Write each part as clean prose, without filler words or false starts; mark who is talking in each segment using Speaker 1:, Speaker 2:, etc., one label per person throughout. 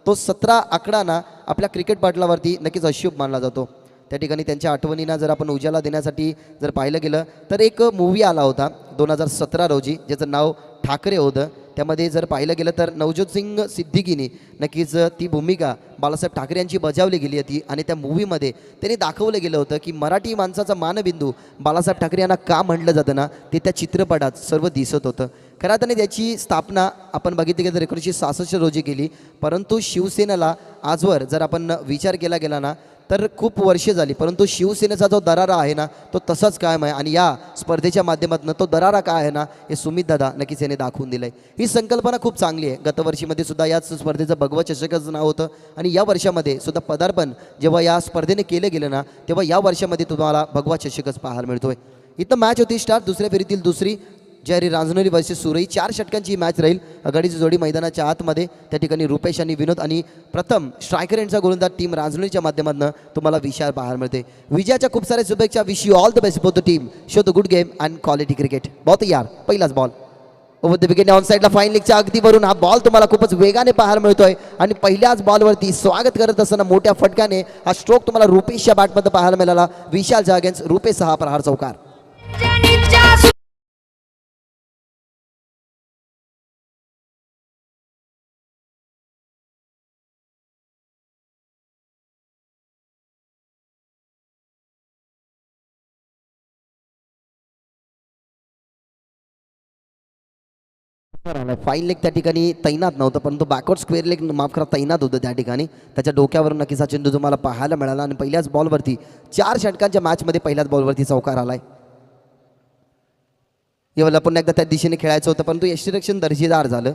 Speaker 1: तो 17 आकडा ना आपल्या क्रिकेट पटलावरती नक्कीच अशुभ मानला जातो. त्या ठिकाणी त्यांच्या आठवणींना जर आपण उजाला देण्यासाठी जर पाहिलं गेलं तर एक मूवी आला होता 2017 रोजी, ज्याचं नाव ठाकरे होतं. त्यामध्ये जर पाहिलं गेलं तर नवज्योत सिंग सिद्दीकीने नक्कीच ती भूमिका बाळासाहेब ठाकरे यांची बजावली गेली होती. आणि त्या मूवीमध्ये त्यांनी दाखवलं गेलं होतं की मराठी माणसाचा मानबिंदू बाळासाहेब ठाकरे यांना का म्हटलं जातं ना, ते त्या चित्रपटात सर्व दिसत होतं. खरं अर्थाने त्याची स्थापना आपण बघितली की 1966 रोजी केली, परंतु शिवसेनेला आजवर जर आपण विचार केला गेला ना तर खूप वर्षे झाली, परंतु शिवसेनेचा जो दरारा आहे ना तो तसाच कायम आहे. आणि या स्पर्धेच्या माध्यमातून तो दरारा काय आहे ना हे सुमित दादा नक्कीच याने दाखवून दिलं आहे. ही संकल्पना खूप चांगली आहे. गतवर्षीमध्ये सुद्धा याच स्पर्धेचं भगवा चषकचं नाव होतं आणि या वर्षामध्ये सुद्धा पदार्पण जेव्हा या स्पर्धेने केलं गेलं ना तेव्हा या वर्षामध्ये तुम्हाला भगवा चषकच पाहायला मिळतोय. इथं मॅच होती स्टार्ट, दुसऱ्या फेरीतील दुसरी जयहरी रांजणोली वर्सेस सुरई. 4 षटकांची मॅच राहील. आघाडीची जोडी मैदानाच्या आतमध्ये, त्या ठिकाणी रुपेश आणि विनोद आणि प्रथम स्ट्रायकर यांचा गोलंदाज टीम रांजणोलीच्या माध्यमातून तुम्हाला विशाल पाहायला मिळते. विजयाच्या खूप साऱ्या शुभेच्छा. Wish you all the best for the team. Show the good game and quality cricket. बहुत यार पहिलाच ball over the wicket on साईडला फाईन लेगच्या अगदी वरून हा बॉल तुम्हाला खूपच वेगाने पाहायला मिळतोय आणि पहिल्याच बॉलवरती स्वागत करत असताना मोठ्या फटक्याने हा स्ट्रोक तुम्हाला रुपेशच्या बॅटमध्ये पाहायला मिळाला. विशालच्या अगेन्स्ट रुपेश 6 प्रहार चौकार. फाईन लेग त्या ठिकाणी तैनात नव्हतं, परंतु बॅकवर्ड स्क्वेअर लेग माफ करा तैनात होतं त्या ठिकाणी. त्याच्या डोक्यावरून नक्कीच हा चेंडू तुम्हाला पाहायला मिळाला आणि पहिल्याच बॉलवरती 4 षटकांच्या मॅचमध्ये पहिल्याच बॉलवरती चौकार आलाय. यावेळेला पुन्हा एकदा त्या दिशेने खेळायचं होतं, परंतु यष्टीरक्षण दर्जेदार झालं.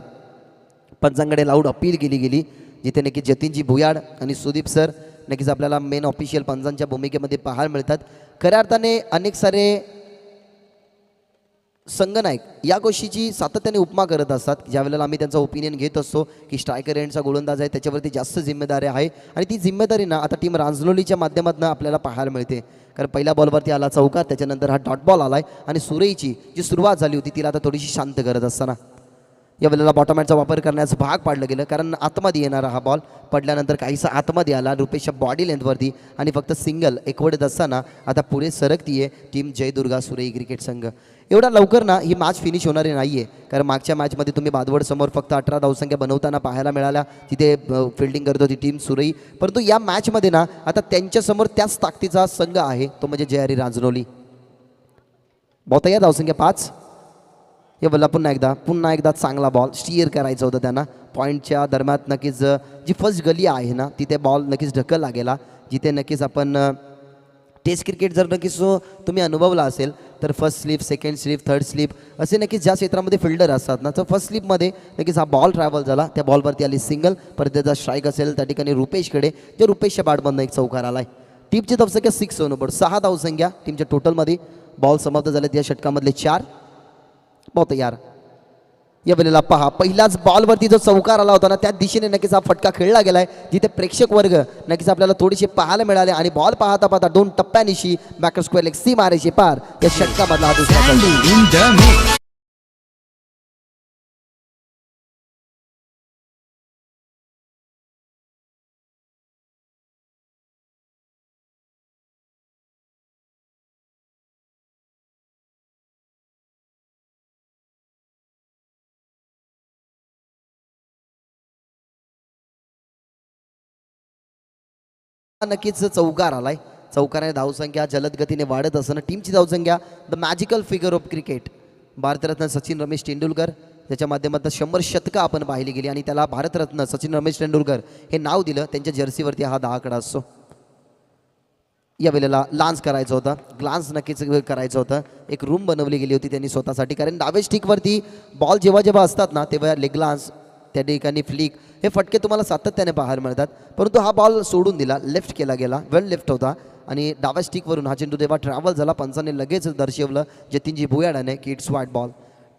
Speaker 1: पंचांकडे लाऊड अपील केली गेली, जिथे नक्की जतीनजी भुयाड आणि सुदीप सर नक्कीच आपल्याला मेन ऑफिशियल पंचांच्या भूमिकेमध्ये पाहायला मिळतात. खऱ्या अर्थाने अनेक सारे संगनायक या गोष्टीची सातत्याने उपमा करत असतात. ज्या वेळेला आम्ही त्यांचा ओपिनियन घेत असतो की स्ट्रायकर यांचा गोलंदाज आहे त्याच्यावरती जास्त जिम्मेदारी आहे आणि ती जिम्मेदारी ना आता टीम रांजणोलीच्या माध्यमातून आपल्याला पाहायला मिळते. कारण पहिल्या बॉलवरती आला चौकार, त्याच्यानंतर हा डॉट बॉल आलाय आणि सुरईची जी सुरुवात झाली होती तिला आता थोडीशी शांत करत असताना या वेळेला बॉटमॅनचा वापर करण्याचं भाग पाडलं गेलं. कारण आतमध्ये येणारा हा बॉल पडल्यानंतर काहीसा आतमध्ये आला रुपेशच्या बॉडी लेंथवरती आणि फक्त सिंगल एकवडत असताना आता पुढे सरकतीये टीम जयदुर्गा सुरई क्रिकेट संघ. एवढा लवकर ना ही मॅच फिनिश होणारी नाही आहे, कारण मागच्या मॅचमध्ये तुम्ही बादवड समोर फक्त 18 धावसंख्या बनवताना पाहायला मिळाल्या, तिथे फिल्डिंग करत होती टीम सुरई. परंतु या मॅचमध्ये ना आता त्यांच्यासमोर त्याच ताकदीचा संघ आहे, तो म्हणजे जयहरी रांजणोली. बहुता धावसंख्या 5. हे बोला पुन्हा एकदा चांगला बॉल स्टीअर करायचं होतं त्यांना पॉईंटच्या दरम्यान. नक्कीच जी फर्स्ट गली आहे ना तिथे बॉल नक्कीच ढकलला गेला, जिथे नक्कीच आपण टेस्ट क्रिकेट जर नक्कीच तुम्ही अनुभवला असेल तर first slip, second slip, third slip असे नक्कीच ज्या क्षेत्रामध्ये फिल्डर असतात ना, तर फर्स्ट स्लिपमध्ये नक्कीच हा बॉल ट्रॅव्हल झाला, त्या बॉलवरती आली सिंगल. परत त्याचा स्ट्राईक असेल त्या ठिकाणी रुपेशकडे, जे रुपेशच्या बॅटमधनं एक चौकार आलाय. टीमची धावसंख्या 6 ओव्हर 6 धावसंख्या टीमच्या टोटलमध्ये. बॉल समाप्त झाले या षटकामधले 4. बहुत यार या वेळेला पहा पहिल्याच बॉलवरती जो चौकार आला होता ना त्या दिशेने नक्कीच हा फटका खेळला गेलाय, जिथे प्रेक्षक वर्ग नक्कीच आपल्याला थोडीशी पाहायला मिळाले आणि बॉल पाहता पाहता 2 टप्प्यानिशी बॅकर स्क्वेअर लेग सी मारायची पार या षटकामधला हा दुसरा. नक्कीच चौकार आलाय. चौकाराने धावसंख्या जलद गतीने वाढत असताना टीमची धावसंख्या the magical figure of cricket Bharat Ratna Sachin Ramesh Tendulkar त्याच्या माध्यमातून 100 शतकं आपण पाहिली गेली आणि त्याला भारतरत्न सचिन रमेश तेंडुलकर हे नाव दिलं. त्यांच्या जर्सीवरती हा 10 आकडा असतो. या वेळेला लान्स करायचं होतं, ग्लान्स नक्कीच करायचं होतं. एक रूम बनवली गेली होती त्यांनी स्वतःसाठी, कारण डावे स्टिकवरती बॉल जेव्हा असतात ना तेव्हा लेग ग्लान्स त्या ठिकाणी फ्लिक हे फटके तुम्हाला सातत्याने पाहायला मिळतात. परंतु हा बॉल सोडून दिला, लेफ्ट केला गेला, वेल लेफ्ट होता आणि डाव्या स्टिकवरून हा चेंडू तेव्हा ट्रॅव्हल झाला. पंचाने लगेच दर्शवलं जतीनजी भुयाडाने की इट्स वाईट बॉल.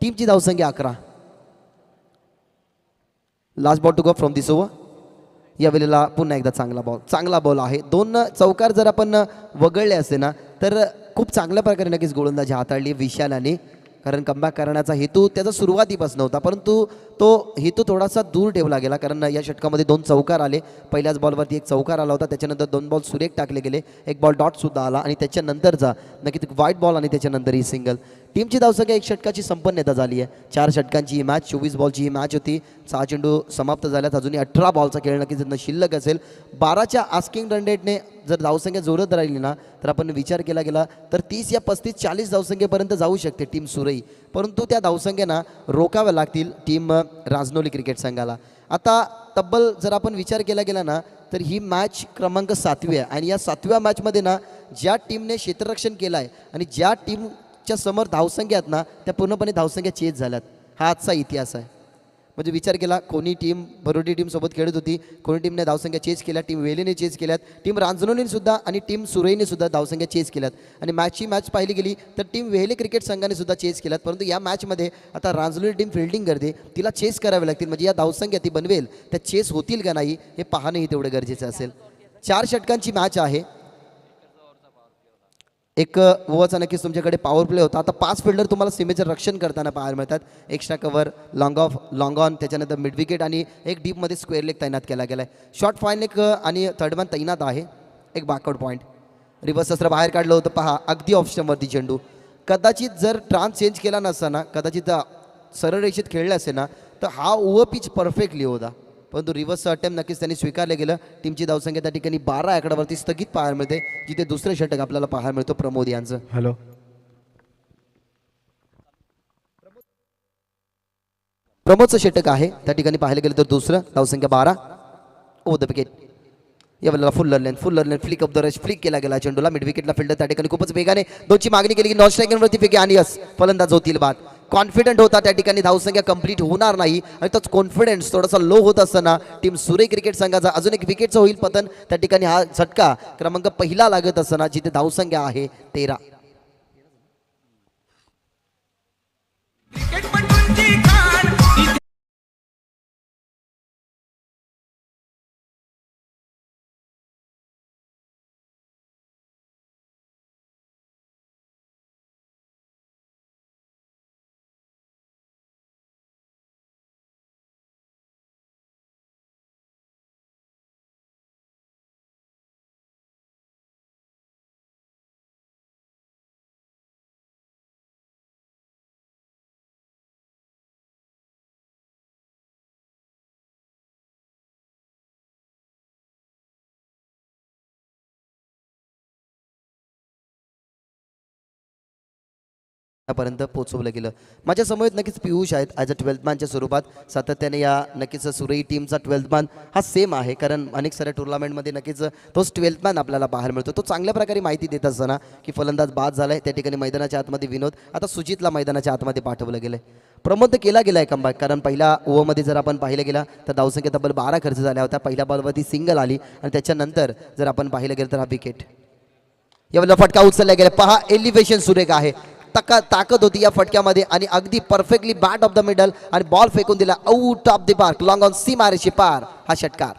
Speaker 1: टीमची धावसंख्या 11. Last ball to go from this over. या वेळेला पुन्हा एकदा चांगला बॉल आहे. 2 चौकार जर आपण वगळले असते ना तर खूप चांगल्या प्रकारे नक्कीच गोलंदाजी हाताळली विशालाने. कारण कमबॅक करण्याचा हेतू त्याचा सुरुवातीपासून होता, परंतु तो हेतू थोडासा दूर ठेवला गेला. कारण या षटकामध्ये 2 चौकार आले. पहिल्याच बॉलवरती एक चौकार आला होता, त्याच्यानंतर 2 बॉल सुरेख टाकले गेले, एक बॉल डॉटसुद्धा आला आणि त्याच्यानंतरचा नक्कीच व्हाईट बॉल आणि त्याच्यानंतर ही सिंगल. टीमची धावसंख्या 1 षटकाची संपन्नता झाली आहे. 4 षटकांची ही मॅच, 24 बॉलची ही मॅच होती. 6 चेंडू समाप्त झाल्यात, अजूनही 18 बॉलचा खेळ नक्कीच शिल्लक असेल. 12च्या आस्किंग रन रेटने जर धावसंख्या जोरत राहिली ना, तर आपण विचार केला गेला तर 30 या 35-40 धावसंख्येपर्यंत जाऊ शकते टीम सुरई. परंतु त्या धावसंख्येना रोकाव्या लागतील टीम राजनोली क्रिकेट संघाला. आता तब्बल जर आपण विचार केला गेला ना, तर ही मॅच क्रमांक 7वी आहे आणि या 7व्या मॅचमध्ये ना, ज्या टीमने क्षेत्ररक्षण केलं आहे आणि ज्या टीमच्या समोर धावसंख्या आहेत ना, त्या पूर्णपणे धावसंख्या चेज झाल्यात. हा आजचा इतिहास आहे. म्हणजे विचार केला, कोणी टीम भरोडी टीमसोबत खेळत होती, कोणी टीमने धावसंख्या चेज केल्या, टीम वेलीने चेज केल्यात, टीम रांजणोलीने सुद्धा आणि टीम सुरईने सुद्धा धावसंख्या चेज केल्यात. आणि मॅच पाहिली गेली तर टीम वेहले क्रिकेट संघाने सुद्धा चेज केल्यात. परंतु या मॅचमध्ये आता रांजणोली टीम फिल्डिंग करते, तिला चेस करावे लागतील. म्हणजे या धावसंख्या ती बनवेल त्या चेस होतील का नाही हे पाहणंही तेवढं गरजेचं असेल. 4 षटकांची मॅच आहे. एक ओव्हरचा नक्कीच तुमच्याकडे पॉवर प्ले होता. आता 5 फिल्डर तुम्हाला सीमेचं रक्षण करताना पाहायला मिळतात. एक्स्ट्रा कव्हर, लॉंग ऑन, त्याच्यानंतर मिड विकेट आणि एक डीपमध्ये स्क्वेअर लेग तैनात केला गेला आहे. शॉर्ट फाईन लेग आणि थर्ड मॅन तैनात आहे. एक बॅकआउट पॉईंट, रिव्हर्स अस्त्र बाहेर काढलं होतं पहा, अगदी ऑफ स्टंपवरती चेंडू. कदाचित जर ट्रान्स चेंज केला नसताना, कदाचित सरळ रेषेत खेळले असे ना, तर हा ओव्हर पिच परफेक्टली होता. परंतु रिव्हर्सचं अटेम्प्ट नक्कीच त्यांनी स्वीकारलं गेलं. टीमची धावसंख्या त्या ठिकाणी 12 आकड्यावरती स्थगित पाहायला मिळते, जिथे दुसरं षटक आपल्याला पाहायला मिळतो प्रमोद यांचं.
Speaker 2: हॅलो,
Speaker 1: प्रमोदचं षटक आहे त्या ठिकाणी पाहायला गेलं तर दुसरं. धावसंख्या 12. ओ द विकेट. या वेळेला fuller length flick off the rush, flick केला गेला चेंडूला. मिड विकेटला फिल्डर त्या ठिकाणी खूपच वेगाने 2ची मागणी केली की नॉन स्ट्रायकरवरती फेके आणि यस फलंदाज होतील बाद. कॉन्फिडंट होता त्या ठिकाणी, धावसंख्या कंप्लीट होणार नाही आणि तोच कॉन्फिडन्स थोडासा लो होत असताना टीम सुरई क्रिकेट संघाचा अजून एक विकेटचं होईल पतन. त्या ठिकाणी हा झटका क्रमांक पहिला लागत असताना जिथे धावसंख्या आहे 13. पर्यंत पोहोचवलं गेलं. माझ्या समोर नक्कीच पियुष आहेत ॲज अ 12th मॅनच्या स्वरूपात. सातत्याने या नक्कीच सुरई टीमचा 12th मॅन हा सेम आहे, कारण अनेक साऱ्या टुर्नामेंटमध्ये नक्कीच तोच 12th मॅन आपल्याला पाहायला मिळतो. तो चांगल्या प्रकारे माहिती देत असताना की फलंदाज बाद झाला आहे, त्या ठिकाणी मैदानाच्या आतमध्ये विनोद, आता सुजितला मैदानाच्या आतमध्ये पाठवलं गेलं आहे. प्रमोद केला गेला आहे कमबॅक, कारण पहिल्या ओव्हरमध्ये जर आपण पाहिलं गेला तर धावसंख्या तब्बल 12 खर्च झाल्या होत्या. पहिल्या बॉलवरती सिंगल आली आणि त्याच्यानंतर जर आपण पाहिलं गेलं तर हा विकेट. यावेळेला फटका उचलला गेला पहा, एलिव्हेशन सुरेख आहे, ताकद होती या फटक्यामध्ये आणि अगदी perfectly bat of the middle आणि बॉल फेकून दिला out of the park, long on सीमारेषे पार हा षटकार.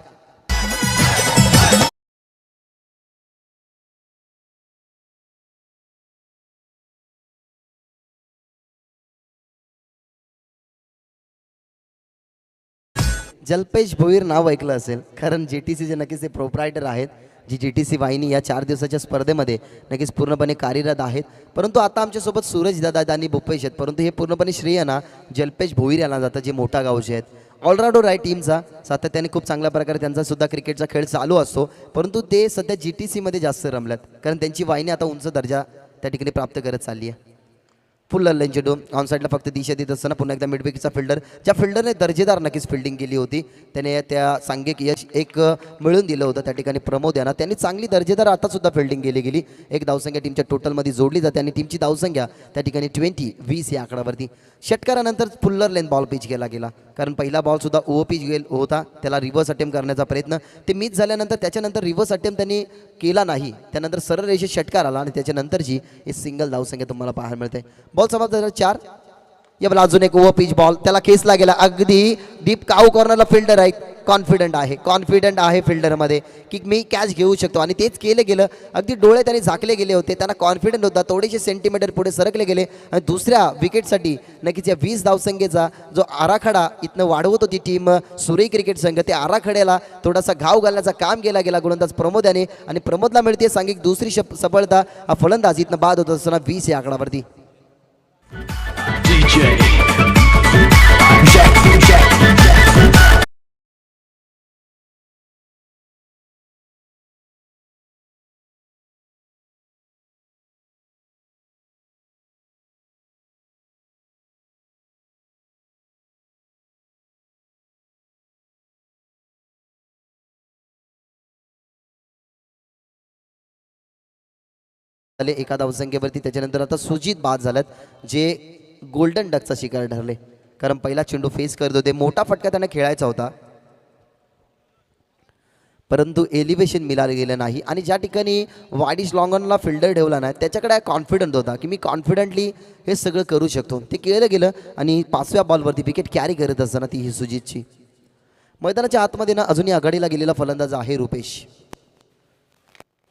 Speaker 1: जल्पेश भोईर नाव ऐकलं असेल, कारण GTCचे नक्कीच ते प्रोप्रायटर आहेत. जी GTC वाहिनी या 4 दिवसाच्या स्पर्धेमध्ये नक्कीच पूर्णपणे कार्यरत आहेत. परंतु आता आमच्यासोबत सूरज दादा आणि भूपेश आहेत, परंतु हे पूर्णपणे श्रेय ना जल्पेश भोईर यांना जातं, जे मोठा गावचे आहेत. ऑलराऊंडर आहे टीमचा, सातत्याने खूप चांगल्या प्रकारे त्यांचा सुद्धा क्रिकेटचा खेळ चालू असतो. परंतु ते सध्या GTCमध्ये जास्त रमल्यात, कारण त्यांची वाहिनी आता उंच दर्जा त्या ठिकाणी प्राप्त करत चालली आहे. फुल लेन चेंडू ऑन साईडला फक्त दिशा देत असताना पुन्हा एकदा मिडविकेटचा फिल्डर, ज्या फिल्डरने दर्जेदार नक्कीच फिल्डिंग केली होती, त्याने त्या सांघिक यश एक मिळून दिलं होतं त्या ठिकाणी प्रमोद यांना. त्यांनी चांगली दर्जेदार आता सुद्धा फिल्डिंग केली गेली. एक धावसंख्या टीमच्या टोटलमध्ये जोडली जाते आणि टीमची धावसंख्या त्या ठिकाणी 20 या आकड्यावरती. षटकारानंतर फुल्लर लेन बॉल पिच केला गेला, कारण पहिला बॉल सुद्धा ओव्हर पिच गेल होता, त्याला रिव्हर्स अटेम्प्ट करण्याचा प्रयत्न ते मिस झाल्यानंतर त्याच्यानंतर रिव्हर्स अटेम्प्ट त्यांनी केला नाही. त्यानंतर सरळ रेषेत षटकार आला आणि त्याच्यानंतरची एक सिंगल धावसंख्या तुम्हाला पाहायला मिळते. बॉल समाप्त झाला 4. या बॉल अजून एक ओव्हर पिच बॉल, त्याला केसला गेला. अगदी डीप काऊ कॉर्नरला फिल्डर आहे, कॉन्फिडंट आहे फिल्डरमध्ये की मी कॅच घेऊ शकतो आणि तेच केलं गेलं. अगदी डोळे त्यांनी झाकले गेले होते, त्यांना कॉन्फिडंट होता. थोडेसे सेंटीमीटर पुढे सरकले गेले आणि दुसऱ्या विकेटसाठी नक्कीच या 20 धावसंख्येचा जो आराखडा इथनं वाढवत होती टीम सुरई क्रिकेट संघ, त्या आराखड्याला थोडासा घाव घालण्याचं काम केला गेला गोलंदाज प्रमोद याने आणि प्रमोदला मिळते सांघिक दुसरी सफलता. हा फलंदाज इथनं बाद होत असताना 20 या आकडावरती. एका धावसंख्येवरती. त्याच्यानंतर आता सुजित बाद झाल्यात, जे गोल्डन डकचा शिकार ठरले, कारण पहिला चेंडू फेस करत होते. मोठा फटका त्यांना खेळायचा होता, परंतु एलिव्हेशन मिळालं गेलं नाही. आणि ज्या ठिकाणी वाडीश लॉंगॉनला फिल्डर ठेवला नाही, त्याच्याकडे कॉन्फिडंट होता की मी कॉन्फिडंटली हे सगळं करू शकतो. ते केलं गेलं आणि 5व्या बॉलवरती विकेट कॅरी करत असताना ती ही सुजितची. मैदानाच्या आतमध्ये ना अजूनही आघाडीला गेलेला फलंदाज आहे रुपेश.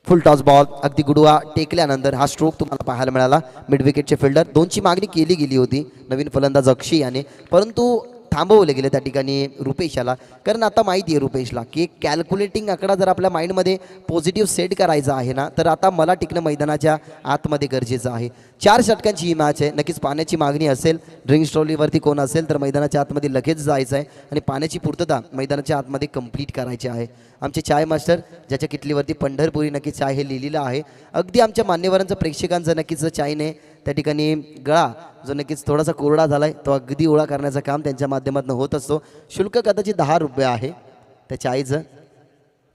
Speaker 1: फुल टॉस बॉल, अगदी गुडवा टेकल्यानंतर हा स्ट्रोक तुम्हाला पाहायला मिळाला. मिड विकेटचे फिल्डर 2ची मागणी केली गेली होती नवीन फलंदाज अक्षय याने, परंतु थांबवले गेले त्या ठिकाणी रुपेशला. कारण आता माहिती आहे रुपेशला की कॅल्क्युलेटिंग आकडा जर आपल्या माइंडमध्ये पॉझिटिव्ह सेट करायचा आहे ना, तर आता मला टिकणं मैदानाच्या आतमध्ये गरजेचं आहे. 4 षटकांची ही मॅच आहे. नक्कीच पाण्याची मागणी असेल, ड्रिंक्स ट्रॉलीवरती कोण असेल तर मैदानाच्या आतमध्ये लगेच जायचं आहे आणि पाण्याची पूर्तता मैदानाच्या आतमध्ये कंप्लीट करायची आहे. आमचे चाय मास्टर ज्याच्या किटलीवरती पंढरपुरी नक्कीच चाय हे लिहिलेलं आहे. अगदी आमच्या मान्यवरांचं प्रेक्षकांचं नक्कीच चायने त्या ठिकाणी गळा जो नक्कीच थोडासा कोरडा झाला आहे तो अगदी ओळा करण्याचं काम त्यांच्या माध्यमातून होत असतो. शुल्क कदाचित 10 रुपये आहे त्या चायचं.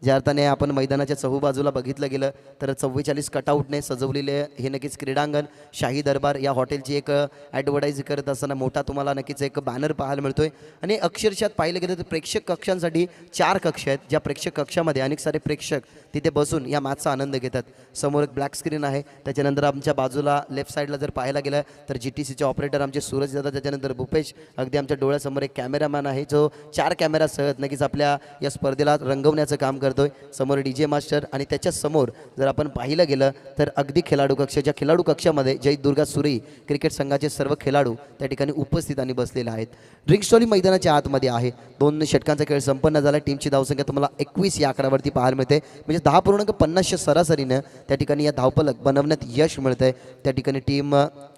Speaker 1: ज्या अर्थाने आपण मैदानाच्या चहूबाजूला बघितलं गेलं तर 44 कटआउटने सजवलेले हे नक्कीच क्रीडांगण शाही दरबार या हॉटेलची एक ॲडव्हर्टाईज करत असताना मोठा तुम्हाला नक्कीच एक बॅनर पाहायला मिळतोय. आणि अक्षरशः पाहिलं गेलं तर प्रेक्षक कक्षांसाठी 4 कक्ष आहेत, ज्या प्रेक्षक कक्षामध्ये अनेक सारे प्रेक्षक तिथे बसून या मॅचचा आनंद घेतात. समोर एक ब्लॅक स्क्रीन आहे, त्याच्यानंतर आमच्या बाजूला लेफ्ट साईडला जर पाहायला गेलं तर GTCचे ऑपरेटर आमचे सूरज दादा, त्याच्यानंतर भूपेश, अगदी आमच्या डोळ्यासमोर एक कॅमेरामॅन आहे जो 4 कॅमेरासह नक्कीच आपल्या या स्पर्धेला रंगवण्याचं काम करतो. समोर DJ मास्टर आणि त्याच्या समोर जर आपण पाहिलं गेलं तर अगदी खेळाडू कक्ष, ज्या खेळाडू कक्षामध्ये जय दुर्गा सुरई क्रिकेट संघाचे सर्व खेळाडू त्या ठिकाणी उपस्थित आणि बसलेले आहेत. ड्रिंक्स ट्रॉली मैदानाच्या आतमध्ये आहे. 2 षटकांचा खेळ संपन्न झाला. टीमची धावसंख्या तुम्हाला 21 या आकड्यावरती पाहायला मिळते, म्हणजे 10.50 सरासरीनं त्या ठिकाणी या धावफलक बनवण्यात यश मिळतंय त्या ठिकाणी टीम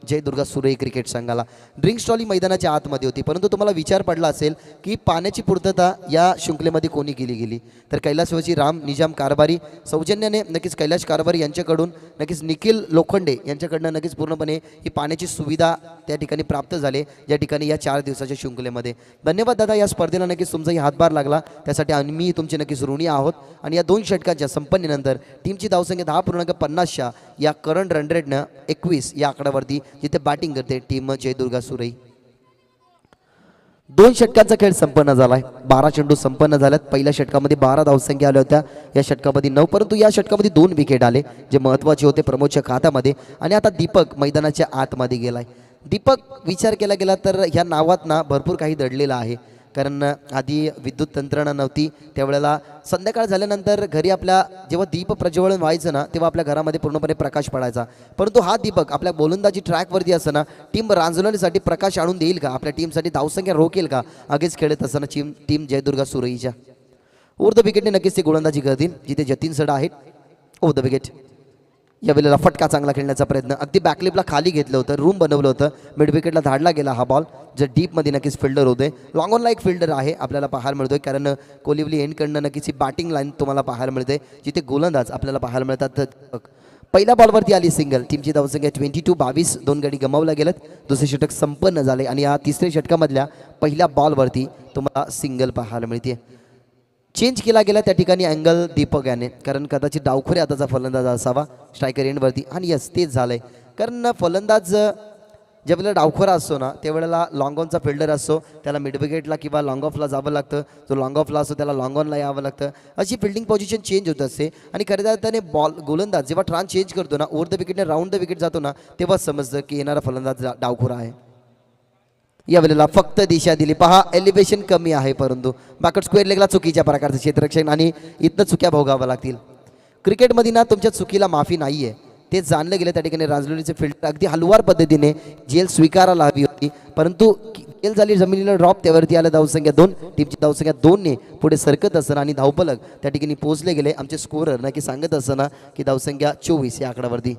Speaker 1: जय दुर्गा सुरई क्रिकेट संघाला. ड्रिंक्स ट्रॉली मैदानाच्या आतमध्ये होती, परंतु तुम्हाला विचार पडला असेल की पाण्याची पूर्तता या शृंखलेमध्ये कोणी केली गेली, तर कैलासवासी राम निजाम कारभारी सौजन्याने नक्कीच कैलाश कारभारी यांच्याकडून नक्कीच निखिल लोखंडे यांच्याकडनं नक्कीच पूर्णपणे ही पाण्याची सुविधा त्या ठिकाणी प्राप्त झाली या ठिकाणी या 4 दिवसाच्या शृंखलेमध्ये. धन्यवाद दादा, या स्पर्धेला नक्कीच तुमचाही हातभार लागला त्यासाठी आम्ही तुमचे नक्कीच ऋणी आहोत. आणि या 2 षटकांच्या संपन्नेनंतर टीमची धावसंख्या 10.50 या करंट रन रेटनं 21 या आकड्यावरती जिथे बॅटिंग करते टीम जय दुर्गा सुरई. 2 षटकांचा खेळ संपन्न झालाय. 12 चेंडू संपन्न झाल्यात. पहिल्या षटकामध्ये 12 धावसंख्या आल्या होत्या, या षटकामध्ये 9, परंतु या षटकामध्ये 2 विकेट आले जे महत्त्वाचे होते प्रमोदच्या खात्यामध्ये. आणि आता दीपक मैदानाच्या आतमध्ये गेलाय. दीपक विचार केला गेला तर ह्या नावात ना भरपूर काही दडलेलं आहे, कारण आधी विद्युत यंत्रणा नव्हती. त्यावेळेला संध्याकाळ झाल्यानंतर घरी आपल्या जेव्हा दीप प्रज्वलन व्हायचं ना तेव्हा आपल्या घरामध्ये पूर्णपणे प्रकाश पडायचा, परंतु हा दीपक आपल्या गोलंदाजी ट्रॅकवरती असताना टीम रांजणीसाठी प्रकाश आणून देईल का, आपल्या टीमसाठी धावसंख्या रोखेल का आगीच खेळत असताना टीम जय दुर्गा सुरईच्या. ओव्हर द विकेटने नक्कीच ते गोलंदाजी करतील जिथे जतीन सडा आहेत. ओव्हर द विकेट या वेळेला फटका चांगला खेळण्याचा प्रयत्न, अगदी बॅकलिपला खाली घेतलं होतं, रूम बनवलं होतं, मिड विकेटला धाडला गेला हा बॉल. जर डीपमध्ये नक्कीच फिल्डर होते, लॉंग ऑनला एक फिल्डर आहे आपल्याला पाहायला मिळतोय, कारण कोलिवली एंडकडनं नक्कीच ही बॅटिंग लाईन तुम्हाला पाहायला मिळते जिथे गोलंदाज आपल्याला पाहायला मिळतात. पहिल्या बॉलवरती आली सिंगल. टीमची धावसंख्या 22-22, 2 गडी गमावल्या गेल्यात. दुसरे षटक संपन्न झाले आणि या तिसऱ्या षटकामधल्या पहिल्या बॉलवरती तुम्हाला सिंगल पाहायला मिळते. चेंज केला गेला त्या ठिकाणी अँगल दीपक याने, कारण कदाचित डावखोरे हाताचा फलंदाज असावा स्ट्रायकर एंडवरती. आणि यस तेच झालं आहे, कारण फलंदाज ज्यावेळेला डावखोरा असतो ना त्यावेळेला लॉंग ऑनचा फिल्डर असतो, त्याला मिड विकेटला किंवा लॉंग ऑफला जावं लागतं, जो लॉंग ऑफला असतो त्याला लॉंग ऑनला यावं लागतं. अशी फिल्डिंग पोझिशन चेंज होत असते. आणि खऱ्या अर्थाने गोलंदाज जेव्हा ट्रान्स चेंज करतो ना, ओव्हर द विकेटने राऊंड द विकेट जातो ना, तेव्हा समजतं की येणारा फलंदाज डावखोरा आहे. यावेळेला फक्त दिशा दिली. पहा एलिव्हेशन कमी आहे, परंतु बाकड स्क्वेअर लेगला चुकीच्या प्रकारचं क्षेत्ररक्षण आणि इथनं चुक्या भोगाव्या लागतील. क्रिकेटमध्ये ना तुमच्या चुकीला माफी नाही आहे, ते जाणलं गेलं. त्या ठिकाणी रांजणोलीचे फिल्डर अगदी हलवार पद्धतीने जेल स्वीकारायला हवी होती, परंतु जेल झाली जमिनीला ड्रॉप. त्यावरती आलं धावसंख्या 2. टीमची धावसंख्या 2ने पुढे सरकत असताना आणि धावफलक त्या ठिकाणी पोहोचले गेले. आमचे स्कोरर नक्की सांगत असताना की धावसंख्या 24 या आकड्यावरती.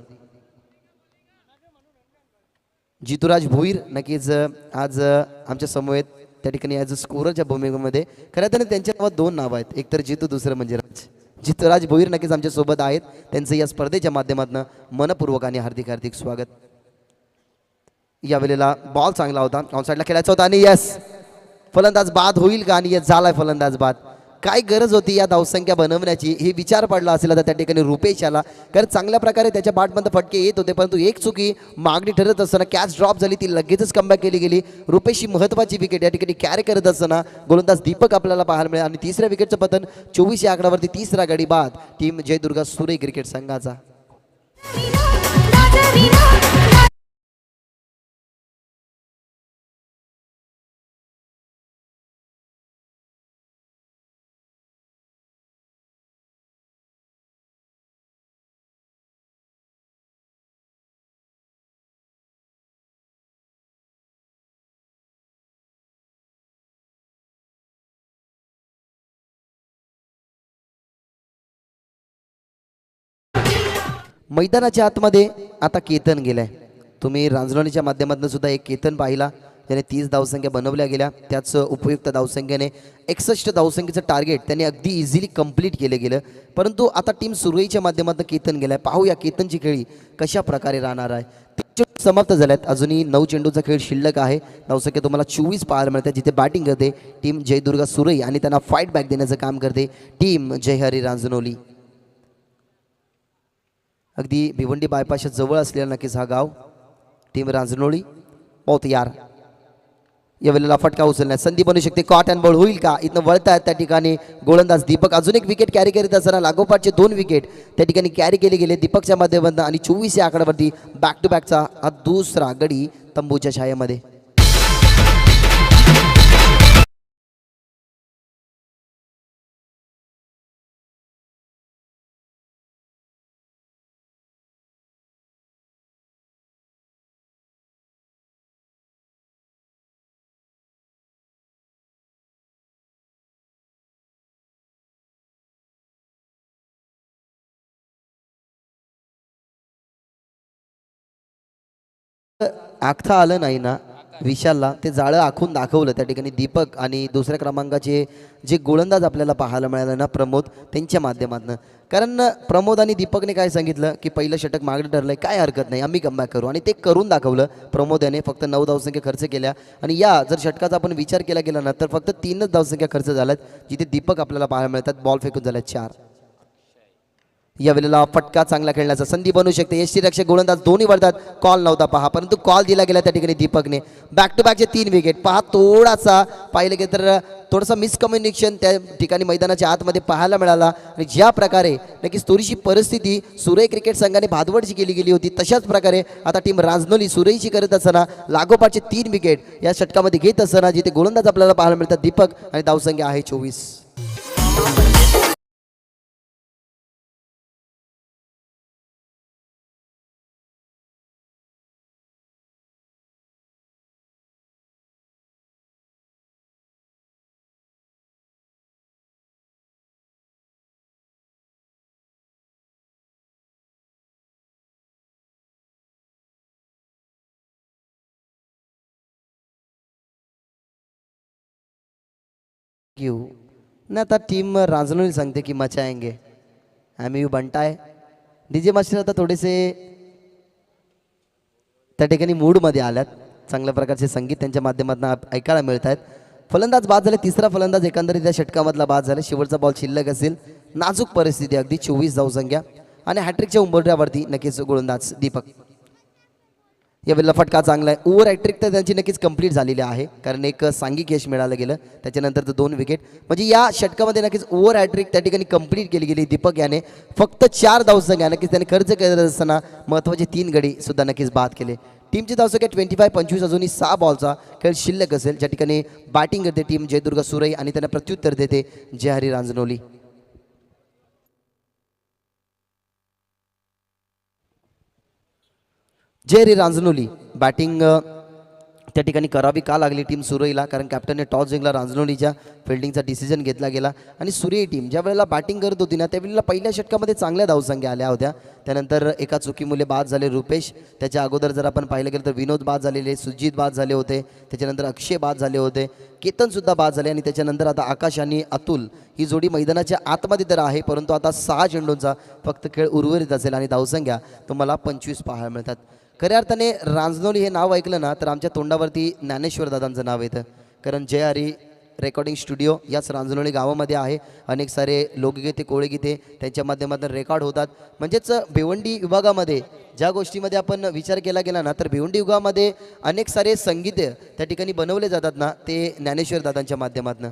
Speaker 1: जितुराज भोईर नक्कीच आज आमच्या समवेत त्या ठिकाणी ॲज अ स्कोररच्या भूमिकेमध्ये. खरं तर त्यांच्या नावात 2 नावं आहेत, एक तर जितू, दुसरं म्हणजे राज. जितुराज भोईर नक्कीच आमच्या सोबत आहेत. त्यांचं या स्पर्धेच्या माध्यमातून मनपूर्वक आणि हार्दिक हार्दिक स्वागत. यावेळेला बॉल चांगला होता, ऑनसाईडला खेळायचा होता आणि यस फलंदाज बाद होईल का, आणि यस झालाय फलंदाज बाद. काय गरज होती या धावसंख्या बनवण्याची हे विचार पडला असेल आता त्या ठिकाणी रुपेश याला, कारण चांगल्या प्रकारे त्याच्या बॅटमध्ये फटके येत होते, परंतु एक चुकी मागणी ठरत असताना कॅच ड्रॉप झाली, ती लगेचच कमबॅक केली गेली. रुपेशची महत्त्वाची विकेट या ठिकाणी कॅरी करत असताना गोलंदाज दीपक आपल्याला पाहायला मिळेल आणि तिसऱ्या विकेटचं पतन 24 या आकड्यावरती. तिसरा गडी बाद टीम जयदुर्गा सुरे क्रिकेट संघाचा. मैदानाच्या आतमध्ये आता केतन गेलाय. तुम्ही रांजणोलीच्या माध्यमातून सुद्धा एक केतन पाहिला, त्याने 30 धावसंख्या बनवल्या गेल्या. त्याच उपयुक्त धावसंख्येने 61 धावसंख्येचं टार्गेट त्यांनी अगदी इझिली कंप्लीट केलं गेलं. परंतु आता टीम सुरईच्या माध्यमातून केतन गेलाय. पाहूया केतनची खेळी कशा प्रकारे राहणार आहे. समाप्त झाल्यात, अजूनही 9 चेंडूचा खेळ शिल्लक आहे. धावसंख्या तुम्हाला 24 पाहायला मिळते. जिथे बॅटिंग करते टीम जयदुर्गा सुरई आणि त्यांना फाईट बॅक देण्याचं काम करते टीम जयहरी रांजणोली. अगदी भिवंडी बायपासच्या जवळ असलेला नक्कीच हा गाव टीम रांजणोली. बहुत यार यावेळेला फटका उचलण्यात संधी बनू शकते. कॉट अँड बॉल होईल का, इथनं वळतायत त्या ठिकाणी गोलंदाज दीपक. अजून एक विकेट कॅरी करीत असताना लागोपाठचे 2 विकेट त्या ठिकाणी कॅरी केले गेले दीपकच्या माध्यमातून आणि 24 या आकड्यावरती बॅक टू बॅकचा हा दुसरा गडी तंबूच्या छायेमध्ये. आखता आलं नाही ना विशालला, ते जाळं आखून दाखवलं त्या ठिकाणी दीपक आणि दुसऱ्या क्रमांकाचे जे गोलंदाज आपल्याला पाहायला मिळाले ना प्रमोद, त्यांच्या माध्यमातून. कारण प्रमोद आणि दीपकने काय सांगितलं की पहिलं षटक मागणं ठरलंय, काय हरकत नाही आम्ही कमबॅक करू, आणि ते करून दाखवलं. प्रमोद याने फक्त 9 धावसंख्या खर्च केल्या आणि या जर षटकाचा आपण विचार केला गेला ना तर फक्त 3च धावसंख्या खर्च झाल्यात, जिथे दीपक आपल्याला पाहायला मिळतात. बॉल फेकून झाल्यात 4. यावेळेला फटका चांगला खेळण्याचा संधी बनू शकते. यष्टीरक्षक गोलंदाज दोन्ही वळतात. कॉल नव्हता पहा, परंतु कॉल दिला गेला त्या ठिकाणी दीपकने. बॅक टू बॅकचे 3 विकेट पहा. थोडासा पाहिलं गेलं तर थोडासा मिसकम्युनिकेशन त्या ठिकाणी मैदानाच्या आतमध्ये पाहायला मिळाला. आणि ज्या प्रकारे नक्कीच थोडीशी परिस्थिती सुरई क्रिकेट संघाने भादवडची केली गेली होती, तशाच प्रकारे आता टीम रांजणोली सुरईची करत असताना लागोपाठचे 3 विकेट या षटकामध्ये घेत असताना जिथे गोलंदाज आपल्याला पाहायला मिळतात दीपक आणि धावसंख्या आहे 24. घेऊ ना आता टीम रांजणोली सांगते की मचाएंगे आम्ही बनताय. डीजे मास्टर आता थोडेसे त्या ठिकाणी मूडमध्ये आल्यात. चांगल्या प्रकारचे संगीत त्यांच्या माध्यमातून ऐकायला मिळत आहेत. फलंदाज बाद झाले. तिसरा फलंदाज एकंदरीत त्या षटकामधला बाद झाला. शेवटचा बॉल शिल्लक असेल. नाजूक परिस्थिती अगदी 24 धावसंख्या आणि हॅट्रिकच्या उंबरठ्यावरती नक्कीच गोलंदाज दीपक. यावेळेला फटका चांगला आहे. ओव्हर हॅट्रिक तर त्यांची नक्कीच कंप्लीट झालेली आहे, कारण एक सांघिक यश मिळालं गेलं, त्याच्यानंतर 2 विकेट. म्हणजे या षटकामध्ये नक्कीच ओव्हर हॅट्रिक त्या ठिकाणी कंप्लीट केली गेली दीपक याने. फक्त 4 धावसंख्या नक्कीच त्याने खर्च करत असताना महत्त्वाचे 3 गडी सुद्धा नक्कीच बाद केले. टीमची धावसंख्या 25-25. अजूनही 6 बॉलचा खेळ शिल्लक असेल, ज्या ठिकाणी बॅटिंग करते टीम जयदुर्गा सुरई आणि त्यांना प्रत्युत्तर देते जय हरी रांजनोली. जय हरी रांजनोली बॅटिंग त्या ठिकाणी करावी का लागली टीम सुरईला, कारण कॅप्टनने टॉस जिंकला. रांजनोलीच्या फिल्डिंगचा डिसिजन घेतला गेला आणि सुरई टीम ज्या वेळेला बॅटिंग करत होती ना त्यावेळेला पहिल्या षटकामध्ये चांगल्या धावसंख्या आल्या होत्या. त्यानंतर एका चुकीमुळे बाद झाले रुपेश. त्याच्या अगोदर जर आपण पाहिलं गेलं तर विनोद बाद झालेले, सुजित बाद झाले होते, त्याच्यानंतर अक्षय बाद झाले होते, केतनसुद्धा बाद झाले आणि त्याच्यानंतर आता आकाश आणि अतुल ही जोडी मैदानाच्या आतमध्ये तर आहे, परंतु आता 6 चेंडूंचा फक्त खेळ उर्वरित असेल आणि धावसंख्या तुम्हाला 25 पाहायला मिळतात. खऱ्या अर्थाने रांजनोली हे नाव ऐकलं ना तर आमच्या तोंडावरती ज्ञानेश्वर दादांचं नाव येतं, कारण जय हरी रेकॉर्डिंग स्टुडिओ याच रांजनोली गावामध्ये आहे. अनेक सारे लोकगीते कोळीगीते त्यांच्या माध्यमातून रेकॉर्ड होतात. म्हणजेच भिवंडी विभागामध्ये ज्या गोष्टीमध्ये आपण विचार केला गेला ना तर भिवंडी विभागामध्ये अनेक सारे संगीत त्या ठिकाणी बनवले जातात ना, ते ज्ञानेश्वर दादांच्या माध्यमातून.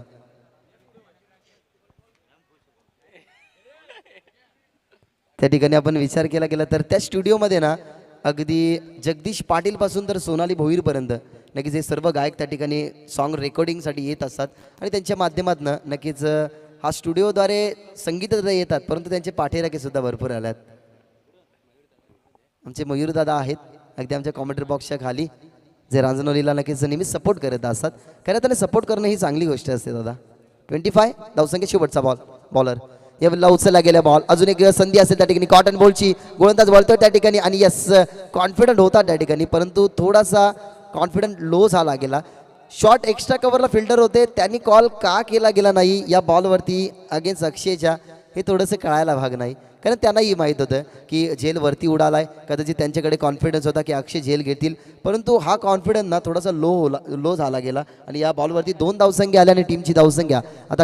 Speaker 1: त्या ठिकाणी आपण विचार केला गेला तर त्या स्टुडिओमध्ये ना अगदी जगदीश पाटीलपासून तर सोनाली भोईरपर्यंत नक्कीच हे सर्व गायक त्या ठिकाणी सॉन्ग रेकॉर्डिंगसाठी येत असतात आणि त्यांच्या माध्यमातून नक्कीच हा स्टुडिओद्वारे संगीत तर येतात, परंतु त्यांचे पाठीराखेसुद्धा भरपूर आल्यात. आमचे मयूरदादा आहेत अगदी आमच्या कॉमेंट्री बॉक्सच्या खाली, जे रांजनोलीला नक्कीच नेहमी सपोर्ट करत असतात. खरं त्याने सपोर्ट करणं ही चांगली गोष्ट असते दादा. 25 धावसंख्या शेवटचा बॉलर यावेळेला उचलला गेला बॉल. अजून एक संधी असेल त्या ठिकाणी कॉटन बॉलची, गोलंदाज वळतो त्या ठिकाणी आणि यस कॉन्फिडंट होता त्या ठिकाणी, परंतु थोडासा कॉन्फिडंट लो झाला गेला. शॉट एक्स्ट्रा कव्हरला फिल्डर होते, त्यांनी कॉल का केला गेला नाही या बॉलवरती अगेन्स्ट अक्षयच्या हे थोडंसं कळायला भाग नाही, कारण त्यांनाही माहीत होतं की झेल वरती उडाला आहे. कदाचित त्यांच्याकडे कॉन्फिडन्स होता की अक्षय झेल घेतील, परंतु हा कॉन्फिडन्स ना थोडासा लो झाला गेला आणि या बॉलवरती 2 धावसंख्या आल्या आणि टीमची धावसंख्या आता